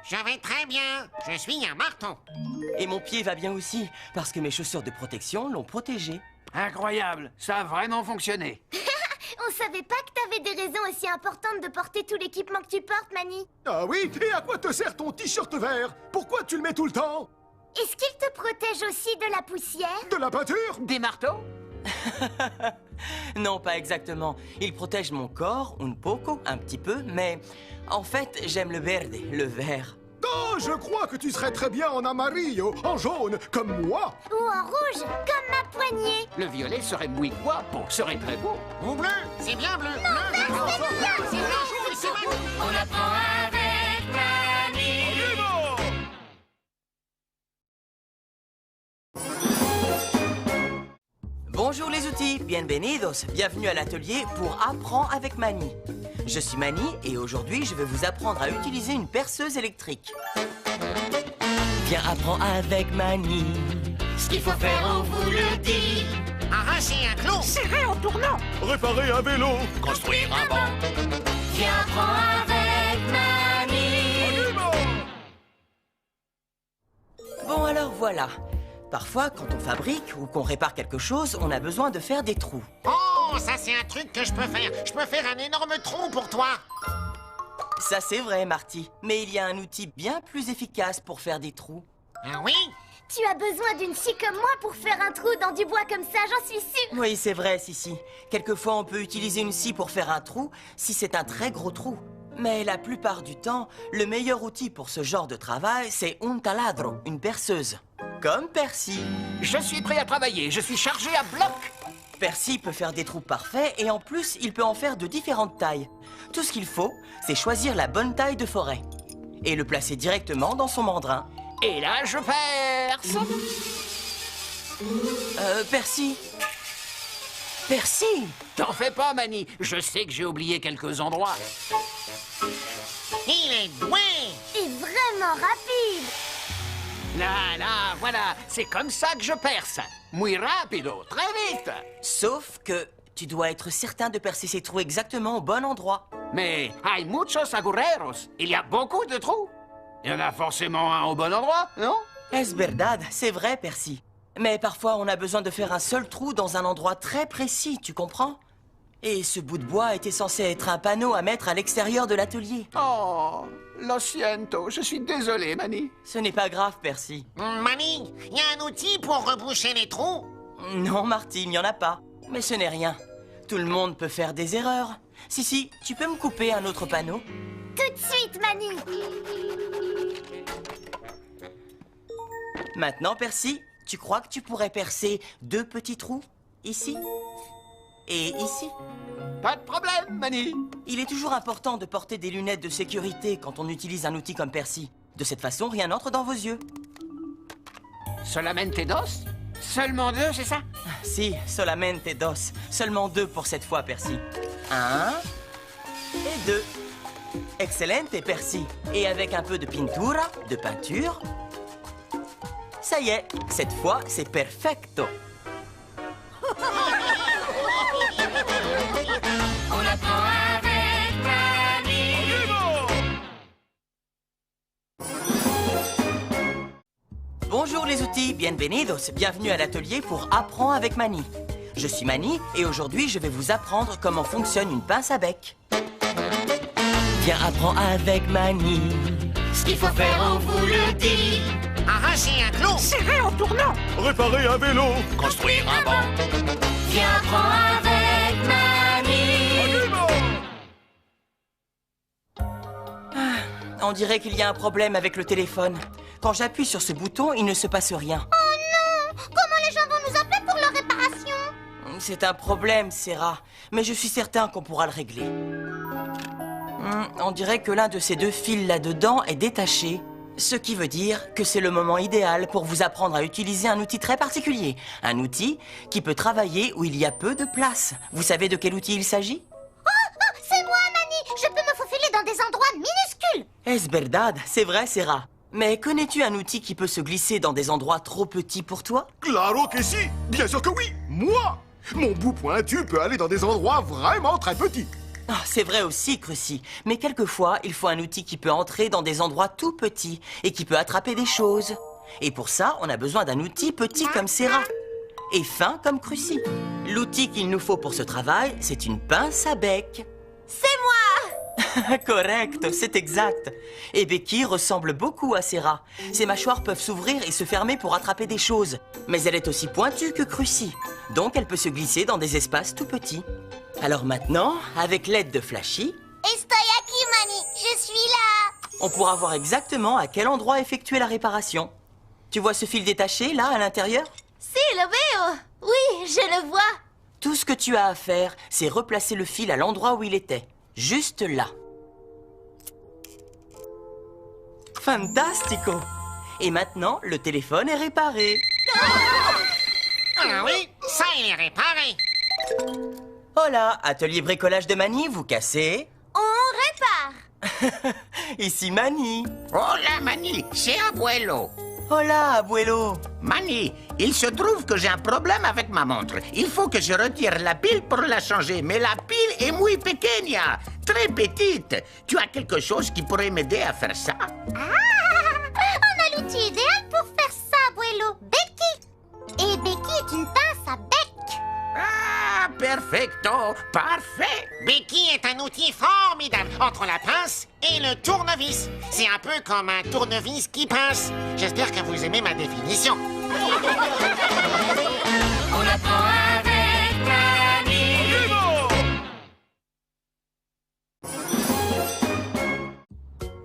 Je vais très bien. Je suis un marteau. Et mon pied va bien aussi, parce que mes chaussures de protection l'ont protégé. Incroyable. Ça a vraiment fonctionné. On savait pas que t'avais des raisons aussi importantes de porter tout l'équipement que tu portes, Mani. Ah oui, et à quoi te sert ton t-shirt vert? Pourquoi tu le mets tout le temps? Est-ce qu'il te protège aussi de la poussière? De la peinture? Des marteaux? Non, pas exactement. Il protège mon corps, un poco, un petit peu, mais en fait, j'aime le verde, le vert. Oh, je crois que tu serais très bien en amarillo, en jaune, comme moi. Ou en rouge, comme ma poignée. Le violet serait muy guapo, serait très beau. Ou bleu. C'est bien bleu. Bleu, c'est bien jaune, c'est Mani. On apprend avec Mani. Bonjour les outils, bienvenidos, bienvenue à l'atelier pour Apprends avec Mani. Je suis Mani et aujourd'hui je vais vous apprendre à utiliser une perceuse électrique. Viens, apprends avec Mani. Ce qu'il faut faire, on vous le dit. Arracher un clou. Serrer en tournant. Réparer un vélo. Construire un banc. Viens, apprends avec Mani. voilà. Parfois, quand on fabrique ou qu'on répare quelque chose, on a besoin de faire des trous. Oh, ça c'est un truc que je peux faire. Je peux faire un énorme trou pour toi. Ça, c'est vrai, Marty. Mais il y a un outil bien plus efficace pour faire des trous. Ah oui? Tu as besoin d'une scie comme moi pour faire un trou dans du bois comme ça, j'en suis sûre. Oui, c'est vrai, Sissi. Quelquefois, on peut utiliser une scie pour faire un trou si c'est un très gros trou. Mais la plupart du temps, le meilleur outil pour ce genre de travail, c'est un taladro, une perceuse. Comme Percy. Je suis prêt à travailler, je suis chargé à bloc. Percy peut faire des trous parfaits et en plus, il peut en faire de différentes tailles. Tout ce qu'il faut, c'est choisir la bonne taille de forêt et le placer directement dans son mandrin. Et là, je perce. Percy. Percy! T'en fais pas, Manny. Je sais que j'ai oublié quelques endroits. Il est doué! Et vraiment rapide. Là, voilà. C'est comme ça que je perce. Muy rapido, très vite. Sauf que tu dois être certain de percer ces trous exactement au bon endroit. Mais hay muchos agujeros. Il y a beaucoup de trous. Il y en a forcément un au bon endroit, non? Es verdad, c'est vrai, Percy. Mais parfois, on a besoin de faire un seul trou dans un endroit très précis, tu comprends? Et ce bout de bois était censé être un panneau à mettre à l'extérieur de l'atelier. Oh, lo siento. Je suis désolé, Manny. Ce n'est pas grave, Percy. Manny, il y a un outil pour reboucher les trous? Non, Marty, il n'y en a pas. Mais ce n'est rien. Tout le monde peut faire des erreurs. Si, tu peux me couper un autre panneau? Tout de suite, Manny. Maintenant, Percy, tu crois que tu pourrais percer 2 petits trous? Ici et ici? Pas de problème, Manny. Il est toujours important de porter des lunettes de sécurité quand on utilise un outil comme Percy. De cette façon, rien n'entre dans vos yeux. Solamente dos? Seulement 2, c'est ça? Si, solamente dos. Seulement 2 pour cette fois, Percy. 1 et 2. Excellente, Percy. Et avec un peu de pintura, de peinture... Ça y est, cette fois, c'est perfecto. On apprend avec Manny. Bonjour les outils, bienvenidos. Bienvenue à l'atelier pour Apprends avec Manny. Je suis Manny et aujourd'hui, je vais vous apprendre comment fonctionne une pince à bec. Viens, apprends avec Manny. Ce qu'il faut faire, on vous le dit. Arracher un clou! Serrer en tournant. Réparer un vélo. Construire un banc. Viens, apprends avec Manny. On dirait qu'il y a un problème avec le téléphone. Quand j'appuie sur ce bouton, il ne se passe rien. Oh non! Comment les gens vont nous appeler pour leur réparation? C'est un problème, Sarah, mais je suis certain qu'on pourra le régler. On dirait que l'un de ces 2 fils là-dedans est détaché. Ce qui veut dire que c'est le moment idéal pour vous apprendre à utiliser un outil très particulier. Un outil qui peut travailler où il y a peu de place. Vous savez de quel outil il s'agit? Oh, c'est moi, Manny. Je peux me faufiler dans des endroits minuscules. Es verdad, c'est vrai, Sarah. Mais connais-tu un outil qui peut se glisser dans des endroits trop petits pour toi? Claro que si. Bien sûr que oui. Moi. Mon bout pointu peut aller dans des endroits vraiment très petits. Oh, c'est vrai aussi, Crucy. Mais quelquefois, il faut un outil qui peut entrer dans des endroits tout petits et qui peut attraper des choses. Et pour ça, on a besoin d'un outil petit comme Sarah et fin comme Crucy. L'outil qu'il nous faut pour ce travail, c'est une pince à bec. C'est moi. Correct, c'est exact. Et Becky ressemble beaucoup à Sarah. Ses mâchoires peuvent s'ouvrir et se fermer pour attraper des choses. Mais elle est aussi pointue que Crucy. Donc elle peut se glisser dans des espaces tout petits. Alors maintenant, avec l'aide de Flashy, Estoy aquí, Manny. Je suis là. on pourra voir exactement à quel endroit effectuer la réparation. Tu vois ce fil détaché, là, à l'intérieur? Si, lo veo. Oui, je le vois. Tout ce que tu as à faire, c'est replacer le fil à l'endroit où il était. Juste là. Fantastico! Et maintenant, le téléphone est réparé. Ah oui, ça il est réparé. Hola, atelier bricolage de Manny, vous cassez? On répare. Ici Manny. Hola, Manny, c'est Abuelo. Hola, abuelo. Manny, il se trouve que j'ai un problème avec ma montre. Il faut que je retire la pile pour la changer, mais la pile est muy pequeña, très petite. Tu as quelque chose qui pourrait m'aider à faire ça? Ah, on a l'outil idéal pour faire ça, abuelo. perfecto, parfait. Becky est un outil formidable entre la pince et le tournevis. C'est un peu comme un tournevis qui pince. J'espère que vous aimez ma définition. On apprend avec Mamie.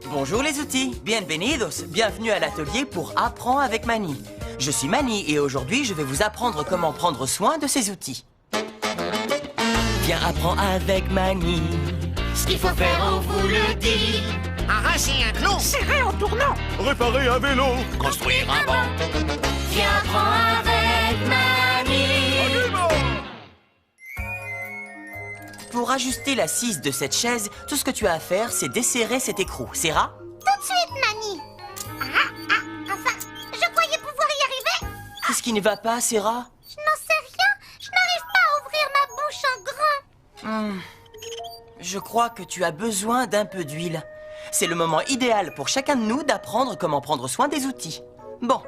Bonjour les outils, bienvenidos, bienvenue à l'atelier pour Apprends avec Mani. Je suis Mani et aujourd'hui je vais vous apprendre comment prendre soin de ces outils. Viens, apprends avec Mani. Ce qu'il faut faire, on vous le dit. Arracher un clou. Serrer en tournant. Réparer un vélo. Construire un banc. Viens, apprends avec Mamie. Pour ajuster l'assise de cette chaise, tout ce que tu as à faire, c'est desserrer cet écrou. Serra? Tout de suite, Mamie. Enfin, je croyais pouvoir y arriver. Qu'est-ce qui ne va pas, Serra? Je n'en sais rien. Je n'arrive pas à ouvrir ma bouche en grand. Je crois que tu as besoin d'un peu d'huile. C'est le moment idéal pour chacun de nous d'apprendre comment prendre soin des outils. Bon,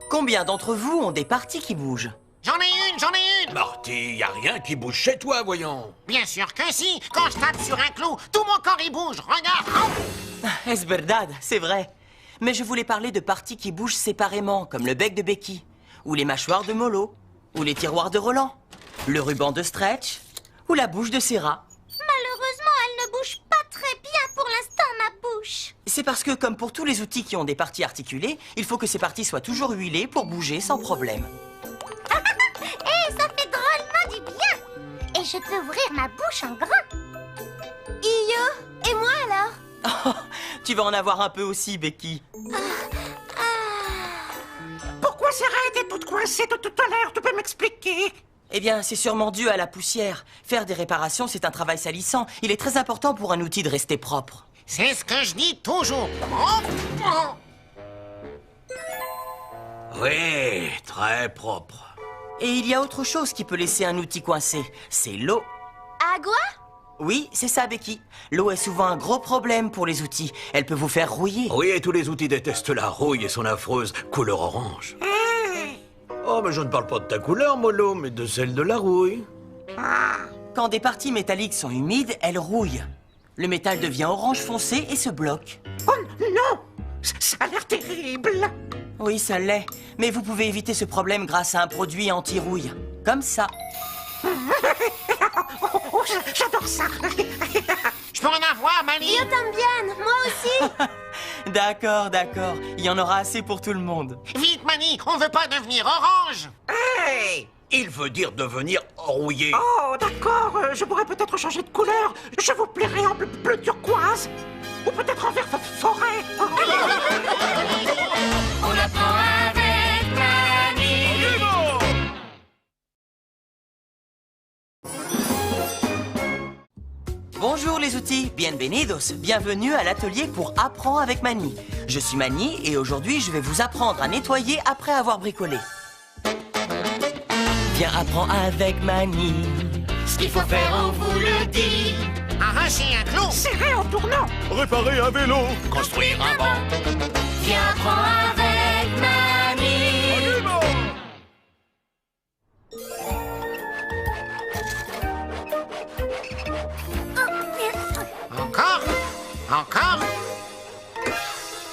combien d'entre vous ont des parties qui bougent? J'en ai une, j'en ai une. Marty, y a rien qui bouge chez toi, voyons. Bien sûr que si. Quand je tape sur un clou, tout mon corps y bouge. Regarde. Es verdad, c'est vrai. Mais je voulais parler de parties qui bougent séparément, comme le bec de Becky, ou les mâchoires de Molo, ou les tiroirs de Roland, le ruban de Stretch, ou la bouche de Serra. Malheureusement, elle ne bouge pas très bien pour l'instant, ma bouche. C'est parce que, comme pour tous les outils qui ont des parties articulées, il faut que ces parties soient toujours huilées pour bouger sans problème. Et ça fait drôlement du bien. Et je peux ouvrir ma bouche en grand. Et moi alors? Tu vas en avoir un peu aussi, Becky. Pourquoi Sarah était toute coincée de tout à l'heure? Tu peux m'expliquer? Eh bien, c'est sûrement dû à la poussière. Faire des réparations, c'est un travail salissant. Il est très important pour un outil de rester propre. C'est ce que je dis toujours. Oui, très propre. Et il y a autre chose qui peut laisser un outil coincé. C'est l'eau. Agua? Oui, c'est ça, Becky. L'eau est souvent un gros problème pour les outils. Elle peut vous faire rouiller. Oui, et tous les outils détestent la rouille et son affreuse couleur orange. Oh, mais je ne parle pas de ta couleur, Molo, mais de celle de la rouille. Quand des parties métalliques sont humides, elles rouillent. Le métal devient orange foncé et se bloque. Oh non! Ça a l'air terrible. Oui, ça l'est. Mais vous pouvez éviter ce problème grâce à un produit anti-rouille. Comme ça. Oh, j'adore ça. Je peux en avoir, Mani? Yo también, moi aussi. D'accord, d'accord. Il y en aura assez pour tout le monde. Vite, Mani, on veut pas devenir orange. Hey! Il veut dire devenir rouillé. Oh, d'accord. Je pourrais peut-être changer de couleur. Je vous plairai en bleu turquoise. Ou peut-être en vert forêt. On apprend avec Mamie. Bonjour les outils, bienvenidos, bienvenue à l'atelier pour Apprends avec Mani. Je suis Mani et aujourd'hui je vais vous apprendre à nettoyer après avoir bricolé. Viens, apprends avec Mani. Ce qu'il faut faire, on vous le dit. Arracher un clou. Serrer en tournant. Réparer un vélo. Construire un banc. Viens, apprends avec Mamie. Encore. Encore.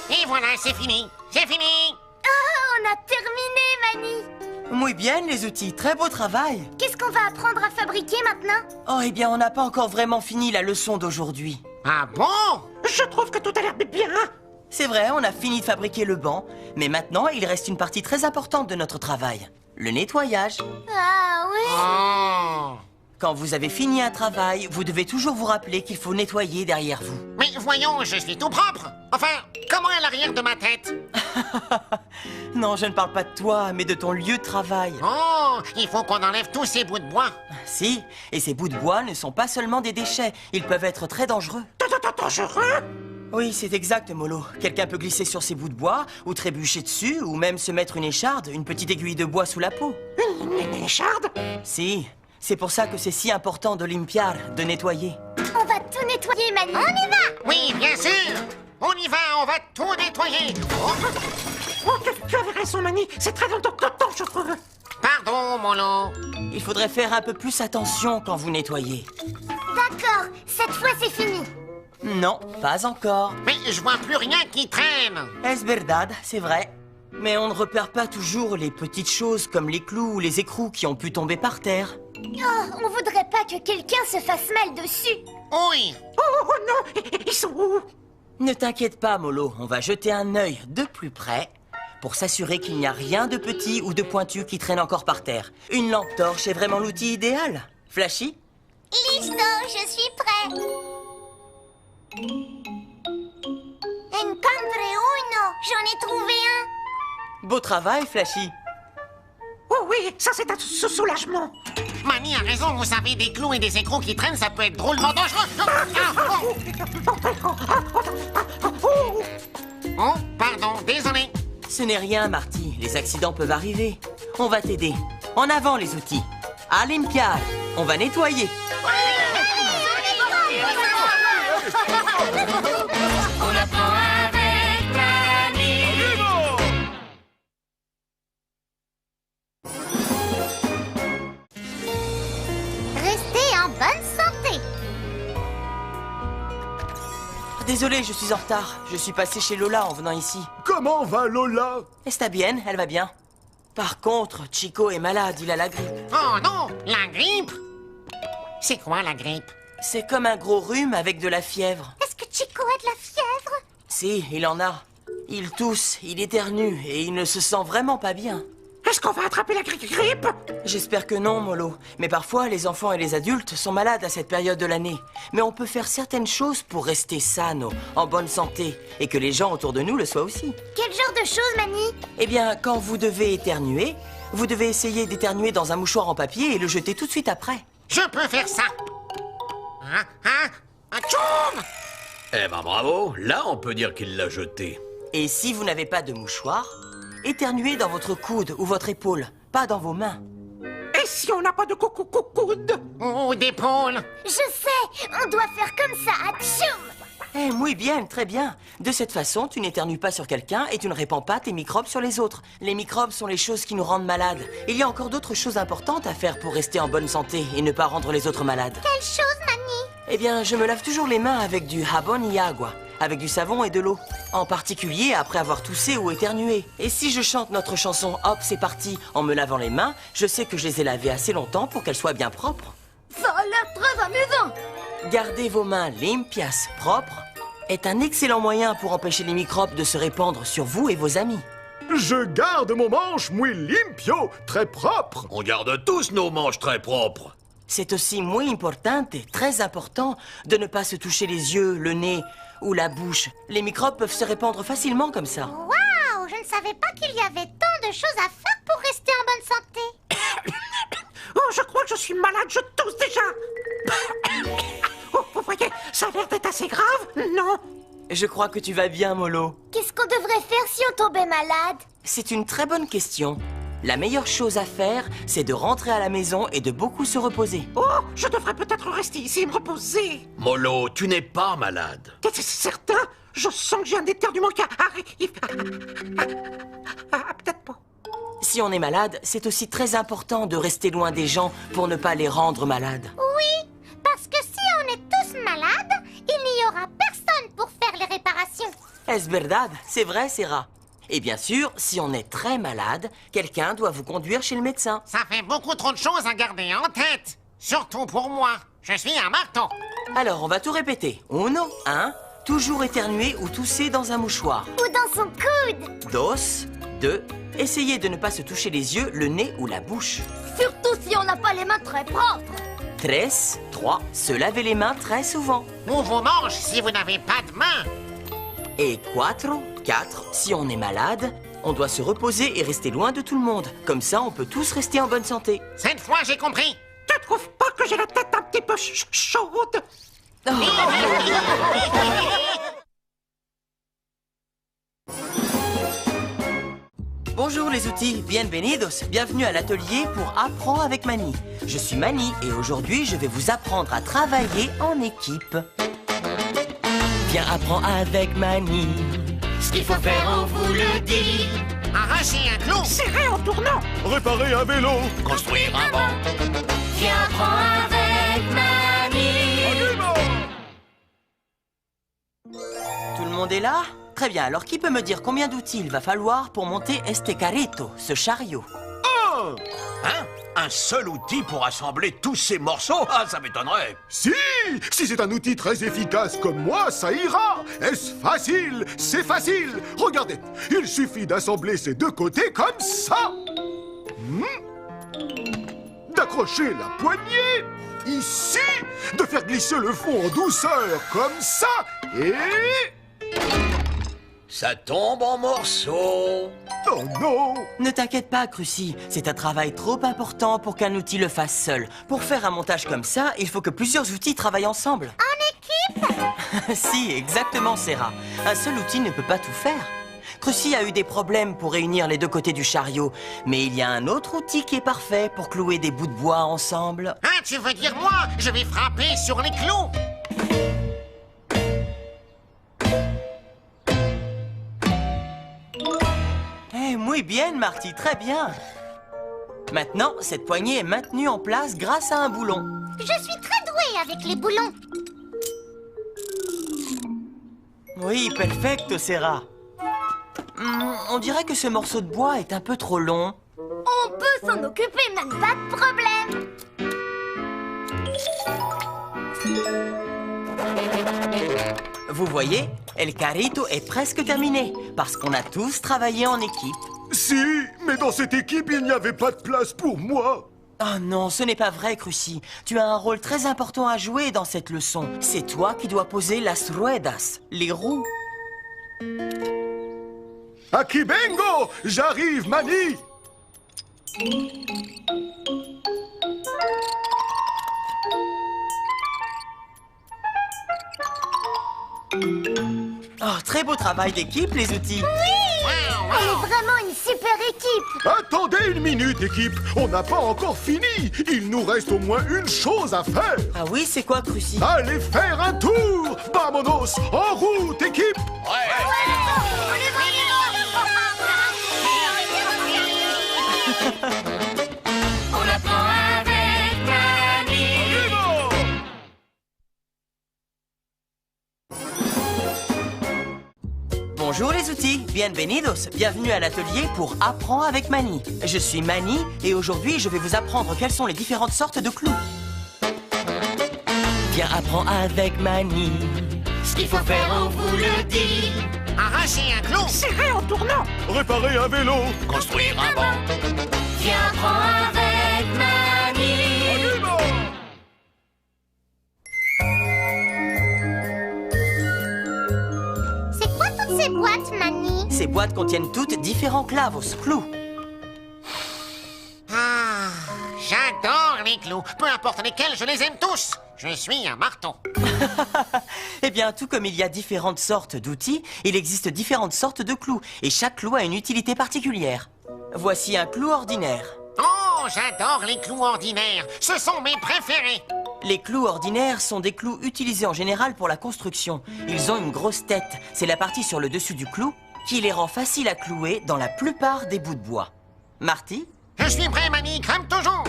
Et voilà, c'est fini. C'est fini. On a terminé, Mani. Muy bien les outils, très beau travail. Qu'est-ce qu'on va apprendre à fabriquer maintenant? Oh, eh bien on n'a pas encore vraiment fini la leçon d'aujourd'hui. Ah bon? Je trouve que tout a l'air bien. C'est vrai, on a fini de fabriquer le banc, mais maintenant il reste une partie très importante de notre travail, le nettoyage. Ah oui. Oh. Quand vous avez fini un travail, vous devez toujours vous rappeler qu'il faut nettoyer derrière vous. Mais voyons, je suis tout propre. Enfin, comment est l'arrière de ma tête? Non, je ne parle pas de toi, mais de ton lieu de travail. Oh, il faut qu'on enlève tous ces bouts de bois. Si, et ces bouts de bois ne sont pas seulement des déchets, ils peuvent être très dangereux. Dangereux? Oui, c'est exact, Molo. Quelqu'un peut glisser sur ces bouts de bois, ou trébucher dessus, ou même se mettre une écharde, une petite aiguille de bois sous la peau. Une écharde? Si, c'est pour ça que c'est si important de limpiar, de nettoyer. On va tout nettoyer, Mani. On y va. Oui, bien sûr. On y va, on va tout nettoyer. Oh, Oh, tu avais raison, Mani. C'est très dangereux. pas Pardon, Molo. Il faudrait faire un peu plus attention quand vous nettoyez. D'accord, cette fois c'est fini. Non, pas encore. Mais je vois plus rien qui traîne. Es verdad, c'est vrai. Mais on ne repère pas toujours les petites choses comme les clous ou les écrous qui ont pu tomber par terre. Oh, on voudrait pas que quelqu'un se fasse mal dessus. Oui. Oh non, ils sont où? Ne t'inquiète pas, Molo, on va jeter un œil de plus près pour s'assurer qu'il n'y a rien de petit ou de pointu qui traîne encore par terre. Une lampe torche est vraiment l'outil idéal. Flashy? Listo, je suis prêt. Encontre uno, j'en ai trouvé un. Beau travail, Flashy. Oh oui, ça c'est un soulagement. Manny a raison, vous savez, des clous et des écrous qui traînent, ça peut être drôlement dangereux. Oh, pardon, désolé. Ce n'est rien, Marty. Les accidents peuvent arriver. On va t'aider. En avant, les outils. À limpiar. On va nettoyer. On apprend avec Manny. Restez en bonne santé. Désolé, je suis en retard. Je suis passé chez Lola en venant ici. Comment va Lola? Está bien, elle va bien. Par contre, Chico est malade, il a la grippe. Oh non, la grippe? C'est quoi la grippe? C'est comme un gros rhume avec de la fièvre. Est-ce que Chico a de la fièvre? Si, il en a. Il tousse, il éternue et il ne se sent vraiment pas bien. Est-ce qu'on va attraper la grippe? J'espère que non, Molo. Mais parfois, les enfants et les adultes sont malades à cette période de l'année. Mais on peut faire certaines choses pour rester sano, en bonne santé, et que les gens autour de nous le soient aussi. Quel genre de choses, Manny? Eh bien, quand vous devez éternuer, vous devez essayer d'éternuer dans un mouchoir en papier et le jeter tout de suite après. Je peux faire ça. Atchoum! Eh ben bravo, là on peut dire qu'il l'a jeté. Et si vous n'avez pas de mouchoir, éternuez dans votre coude ou votre épaule, pas dans vos mains. Et si on n'a pas de coude? Ou d'épaule. Je sais, on doit faire comme ça, atchoum! Eh, muy bien, très bien. De cette façon, tu n'éternues pas sur quelqu'un et tu ne répands pas tes microbes sur les autres. Les microbes sont les choses qui nous rendent malades. Il y a encore d'autres choses importantes à faire pour rester en bonne santé et ne pas rendre les autres malades. Quelle chose, Manny? Eh bien, je me lave toujours les mains avec du jabón y agua, avec du savon et de l'eau. En particulier après avoir toussé ou éternué. Et si je chante notre chanson « Hop, c'est parti » en me lavant les mains, je sais que je les ai lavées assez longtemps pour qu'elles soient bien propres. Ça a l'air très amusant. Garder vos mains limpias, propres, est un excellent moyen pour empêcher les microbes de se répandre sur vous et vos amis. Je garde mon manche muy limpio, très propre. On garde tous nos manches très propres. C'est aussi muy importante, très important, de ne pas se toucher les yeux, le nez ou la bouche. Les microbes peuvent se répandre facilement comme ça. Waouh, je ne savais pas qu'il y avait tant de choses à faire pour rester en bonne santé. Oh, je crois que je suis malade, je tousse déjà. Oh, vous voyez, ça a l'air d'être assez grave, non? Je crois que tu vas bien, Molo. Qu'est-ce qu'on devrait faire si on tombait malade? C'est une très bonne question. La meilleure chose à faire, c'est de rentrer à la maison et de beaucoup se reposer. Oh, je devrais peut-être rester ici et me reposer. Molo, tu n'es pas malade. C'est certain? Je sens que j'ai un éternuement qui arrive. Peut-être pas. Si on est malade, c'est aussi très important de rester loin des gens pour ne pas les rendre malades. Oui, parce que si on est tous malades, il n'y aura personne pour faire les réparations. Es verdad, c'est vrai, Sarah. Et bien sûr, si on est très malade, quelqu'un doit vous conduire chez le médecin. Ça fait beaucoup trop de choses à garder en tête. Surtout pour moi. Je suis un marteau. Alors, on va tout répéter. Uno, 1, toujours éternuer ou tousser dans un mouchoir. Ou dans son coude. Dos, 2, essayez de ne pas se toucher les yeux, le nez ou la bouche. Surtout si on n'a pas les mains très propres. 3, se laver les mains très souvent. Ou vos manches si vous n'avez pas de main. Et 4, si on est malade, on doit se reposer et rester loin de tout le monde. Comme ça, on peut tous rester en bonne santé. Cette fois, j'ai compris. Tu trouves pas que j'ai la tête un petit peu chaude? Bonjour les outils, bienvenidos, bienvenue à l'atelier pour Apprends avec Manny. Je suis Manny et aujourd'hui je vais vous apprendre à travailler en équipe. Viens, apprends avec Manny. Ce qu'il faut faire, on vous le dit. Arracher un clou. Serrer en tournant. Réparer un vélo. Construire un banc. Viens, prends avec Mamie. Tout le monde est là? Très bien, alors qui peut me dire combien d'outils il va falloir pour monter este carrito, ce chariot? Hein? Un seul outil pour assembler tous ces morceaux? Ah, ça m'étonnerait. Si c'est un outil très efficace comme moi, ça ira. Est-ce facile? C'est facile. Regardez, il suffit d'assembler ces deux côtés comme ça. D'accrocher la poignée ici, de faire glisser le fond en douceur comme ça, et... Ça tombe en morceaux. Oh non! Ne t'inquiète pas, Crucy, c'est un travail trop important pour qu'un outil le fasse seul. Pour faire un montage comme ça, il faut que plusieurs outils travaillent ensemble. En équipe? Si, exactement, Sarah. Un seul outil ne peut pas tout faire. Crucy a eu des problèmes pour réunir les deux côtés du chariot, mais il y a un autre outil qui est parfait pour clouer des bouts de bois ensemble. Ah, tu veux dire moi? Je vais frapper sur les clous. Muy bien, Marty, très bien. Maintenant, cette poignée est maintenue en place grâce à un boulon. Je suis très douée avec les boulons. Oui, perfecto, Sarah. On dirait que ce morceau de bois est un peu trop long. On peut s'en occuper, même pas de problème. Vous voyez, El Carrito est presque terminé, parce qu'on a tous travaillé en équipe. Si, mais dans cette équipe, il n'y avait pas de place pour moi. Oh non, ce n'est pas vrai, Crucy. Tu as un rôle très important à jouer dans cette leçon. C'est toi qui dois poser las ruedas, les roues. Aquí vengo! J'arrive, Mani! Oh, très beau travail d'équipe, les outils. On est vraiment une super équipe. Attendez une minute, équipe. On n'a pas encore fini. Il nous reste au moins une chose à faire. Ah oui, c'est quoi, Crucy? Allez faire un tour. Vamonos, en route, équipe. On apprend avec Mamie. Bonjour les outils, bienvenidos, bienvenue à l'atelier pour Apprends avec Mani. Je suis Mani et aujourd'hui je vais vous apprendre quelles sont les différentes sortes de clous. Viens, apprends avec Mani. Ce qu'il faut faire, on vous le dit. Arracher un clou. Serrer en tournant. Réparer un vélo. Construire un banc. Viens, prends avec Mamie. C'est quoi toutes ces boîtes, Mani? Ces boîtes contiennent toutes différents clavos, clous. Ah, j'adore les clous. Peu importe lesquels, je les aime tous. Je suis un marteau. Eh bien, tout comme il y a différentes sortes d'outils, il existe différentes sortes de clous, et chaque clou a une utilité particulière. Voici un clou ordinaire. Oh, j'adore les clous ordinaires. Ce sont mes préférés. Les clous ordinaires sont des clous utilisés en général pour la construction. Ils ont une grosse tête, c'est la partie sur le dessus du clou qui les rend faciles à clouer dans la plupart des bouts de bois. Marty, Je suis prêt, Mani, comme toujours.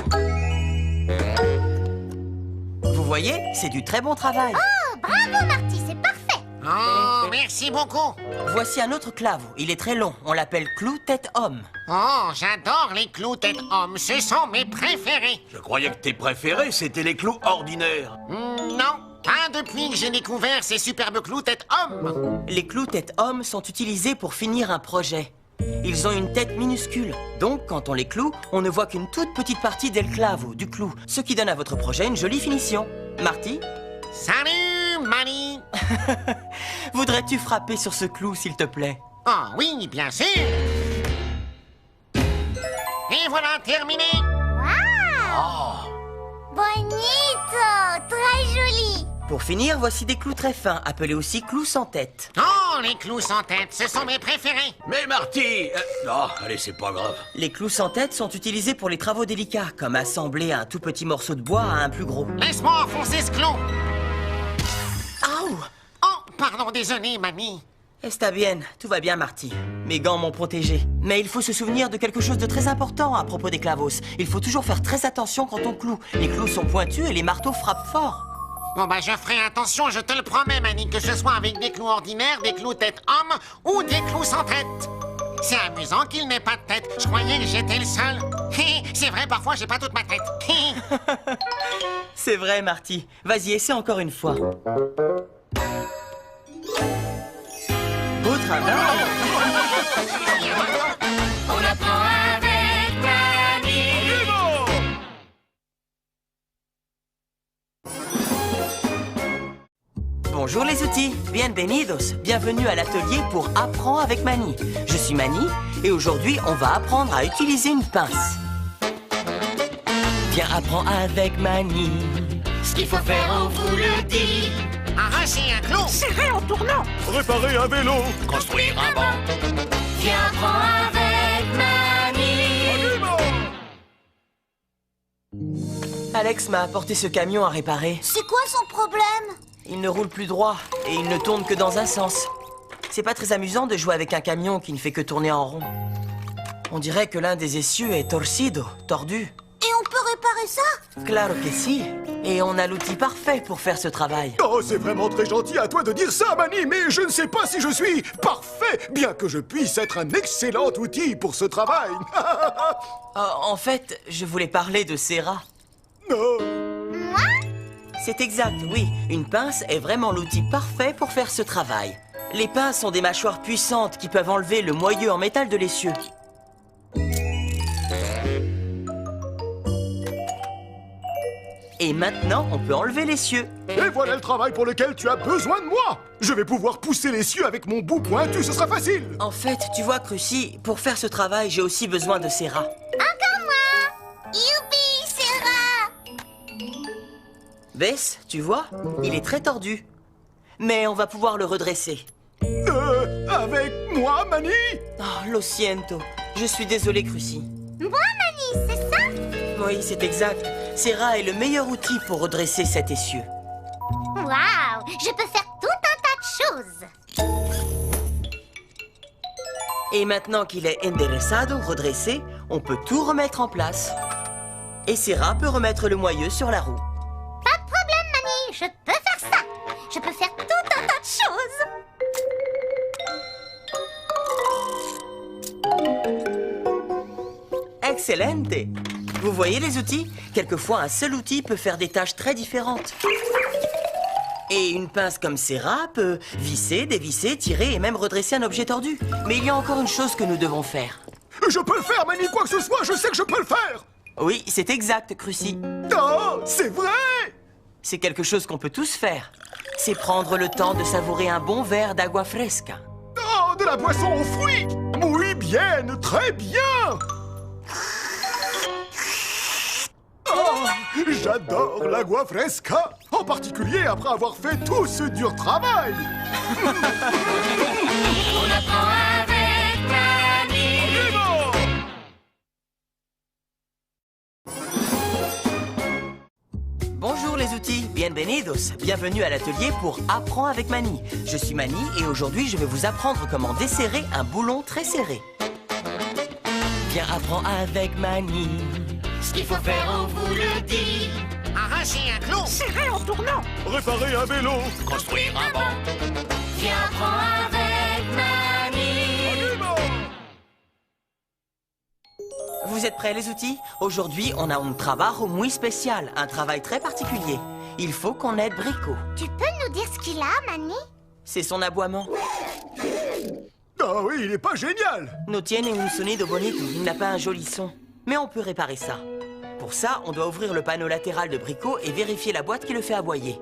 vous voyez, c'est du très bon travail. Oh, bravo, Marty, c'est parfait. Oh, merci beaucoup. Voici un autre claveau, il est très long, on l'appelle clou tête-homme. Oh, j'adore les clous tête-homme. Ce sont mes préférés. Je croyais que tes préférés, c'était les clous ordinaires. Non, pas depuis que j'ai découvert ces superbes clous tête-homme. Les clous tête-homme sont utilisés pour finir un projet. Ils ont une tête minuscule, donc quand on les cloue, on ne voit qu'une toute petite partie del clavo, du clou, ce qui donne à votre projet une jolie finition. Marty, Salut, Mani. voudrais-tu frapper sur ce clou, s'il te plaît? Oh oui, bien sûr. Et voilà, terminé. Waouh! Bonito! Très joli! Pour finir, voici des clous très fins, appelés aussi clous sans tête. Oh, les clous sans tête, ce sont mes préférés. Mais Marty... Oh, allez, c'est pas grave. Les clous sans tête sont utilisés pour les travaux délicats, comme assembler un tout petit morceau de bois à un plus gros. Laisse-moi enfoncer ce clou. Aouh! Oh, pardon, désolé, Mani. Está bien, tout va bien, Marty. Mes gants m'ont protégé. Mais il faut se souvenir de quelque chose de très important à propos des clavos. Il faut toujours faire très attention quand on cloue. Les clous sont pointus et les marteaux frappent fort. Bon, bah, je ferai attention, je te le promets, Manny, que ce soit avec des clous ordinaires, des clous tête-homme ou des clous sans tête. C'est amusant qu'il n'ait pas de tête. Je croyais que j'étais le seul. C'est vrai, parfois, j'ai pas toute ma tête. C'est vrai, Marty. Vas-y, essaie encore une fois. Beau travail. On apprend avec Manny. Bonjour les outils, bienvenidos. Bienvenue à l'atelier pour Apprends avec Manny. Je suis Manny et aujourd'hui on va apprendre à utiliser une pince. Viens, apprends avec Manny. Ce qu'il faut faire, on vous le dit. Arracher un clou. Serrer en tournant. Réparer un vélo. Construire un banc. Viens, apprends avec Manny. Alex m'a apporté ce camion à réparer. C'est quoi son problème? Il ne roule plus droit et il ne tourne que dans un sens. C'est pas très amusant de jouer avec un camion qui ne fait que tourner en rond. On dirait que l'un des essieux est torcido, tordu. Et on peut réparer ça? Claro que si. Et on a l'outil parfait pour faire ce travail. Oh, c'est vraiment très gentil à toi de dire ça, Manny, mais je ne sais pas si je suis parfait, bien que je puisse être un excellent outil pour ce travail. En fait, je voulais parler de Serra. Non. C'est exact, oui. Une pince est vraiment l'outil parfait pour faire ce travail. Les pinces ont des mâchoires puissantes qui peuvent enlever le moyeu en métal de l'essieu. Et maintenant, on peut enlever l'essieu. Et voilà le travail pour lequel tu as besoin de moi. Je vais pouvoir pousser l'essieu avec mon bout pointu, ce sera facile. En fait, tu vois, Crucy, pour faire ce travail, j'ai aussi besoin de Serra. Encore moi! Youpi, Serra! Bess, tu vois, il est très tordu. Mais on va pouvoir le redresser. Avec moi, Manny? Oh, lo siento. Je suis désolé, Crucy. Moi, Manny, c'est ça? Oui, c'est exact. Serra est le meilleur outil pour redresser cet essieu. Waouh! Je peux faire tout un tas de choses! Et maintenant qu'il est enderezado, redressé, on peut tout remettre en place. Et Serra peut remettre le moyeu sur la roue. Pas de problème, Manny! Je peux faire ça! Je peux faire tout un tas de choses! Excellente! Vous voyez les outils? Quelquefois, un seul outil peut faire des tâches très différentes. Et une pince comme Serra peut visser, dévisser, tirer et même redresser un objet tordu. Mais il y a encore une chose que nous devons faire. Je peux le faire, Manny, quoi que ce soit, je sais que je peux le faire. Oui, c'est exact, Crucy. Oh, c'est vrai! C'est quelque chose qu'on peut tous faire. C'est prendre le temps de savourer un bon verre d'agua fresca. Oh, de la boisson aux fruits! Oui, bien, très bien! Oh, j'adore l'agua fresca, en particulier après avoir fait tout ce dur travail. On apprend avec Manny. Bonjour les outils, bienvenidos. Bienvenue à l'atelier pour Apprends avec Manny. Je suis Manny et aujourd'hui je vais vous apprendre comment desserrer un boulon très serré. Viens, apprends avec Manny. Ce qu'il faut faire, on vous le dit. Arracher un clou. Serrer en tournant. Réparer un vélo. Construire un banc. Viens, apprends avec Manny. Vous êtes prêts les outils? Aujourd'hui, on a un trabajo muy spécial, un travail très particulier. Il faut qu'on aide Brico. Tu peux nous dire ce qu'il a, Manny? C'est son aboiement. Ah oui, il est pas génial. No tiene un sonido bonito, il n'a pas un joli son. Mais on peut réparer ça. Pour ça, on doit ouvrir le panneau latéral de Brico et vérifier la boîte qui le fait aboyer.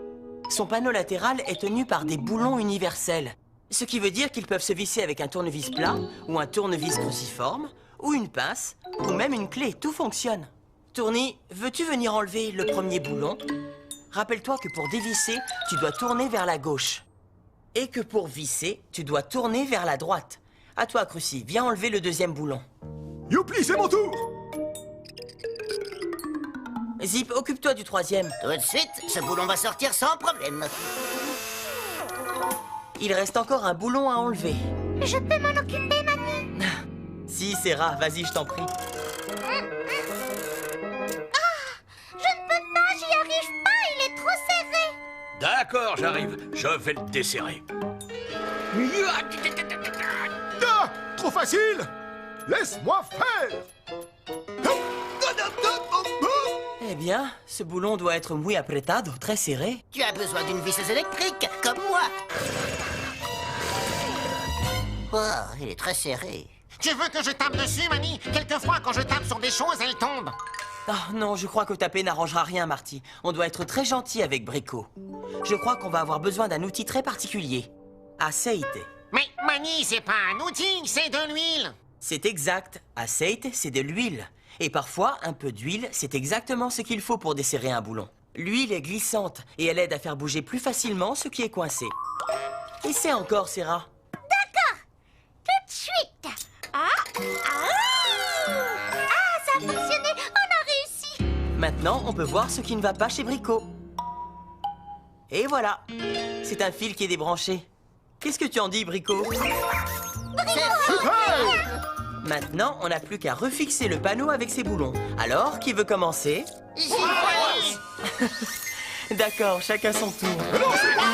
Son panneau latéral est tenu par des boulons universels. Ce qui veut dire qu'ils peuvent se visser avec un tournevis plat, ou un tournevis cruciforme, ou une pince, ou même une clé. Tout fonctionne. Tourny, veux-tu venir enlever le premier boulon? Rappelle-toi que pour dévisser, tu dois tourner vers la gauche. Et que pour visser, tu dois tourner vers la droite. À toi, Crucy, viens enlever le deuxième boulon. Youpi, c'est mon tour. Zip, occupe-toi du troisième. Tout de suite, ce boulon va sortir sans problème. Il reste encore un boulon à enlever. Je peux m'en occuper, mamie. Si, Serra, vas-y, je t'en prie. Je ne peux pas, j'y arrive pas, il est trop serré. D'accord, j'arrive. Je vais le desserrer. Ah, trop facile. Laisse-moi faire. Eh bien, ce boulon doit être muy apretado, très serré. Tu as besoin d'une visseuse électrique, comme moi. Oh, il est très serré. Tu veux que je tape dessus, Manny? Quelquefois, quand je tape sur des choses, elles tombent. Oh non, je crois que taper n'arrangera rien, Marty. On doit être très gentil avec Brico. Je crois qu'on va avoir besoin d'un outil très particulier. Aceite. Mais Manny, c'est pas un outil, c'est de l'huile. C'est exact. Aceite, c'est de l'huile. Et parfois, un peu d'huile, c'est exactement ce qu'il faut pour desserrer un boulon. L'huile est glissante et elle aide à faire bouger plus facilement ce qui est coincé. Essaie encore, Serra. D'accord. Tout de suite. Ah, ça a fonctionné, on a réussi. Maintenant, on peut voir ce qui ne va pas chez Brico. Et voilà. C'est un fil qui est débranché. Qu'est-ce que tu en dis, Brico? Maintenant, on n'a plus qu'à refixer le panneau avec ses boulons. Alors, qui veut commencer? D'accord, chacun son tour. Non, c'est moi.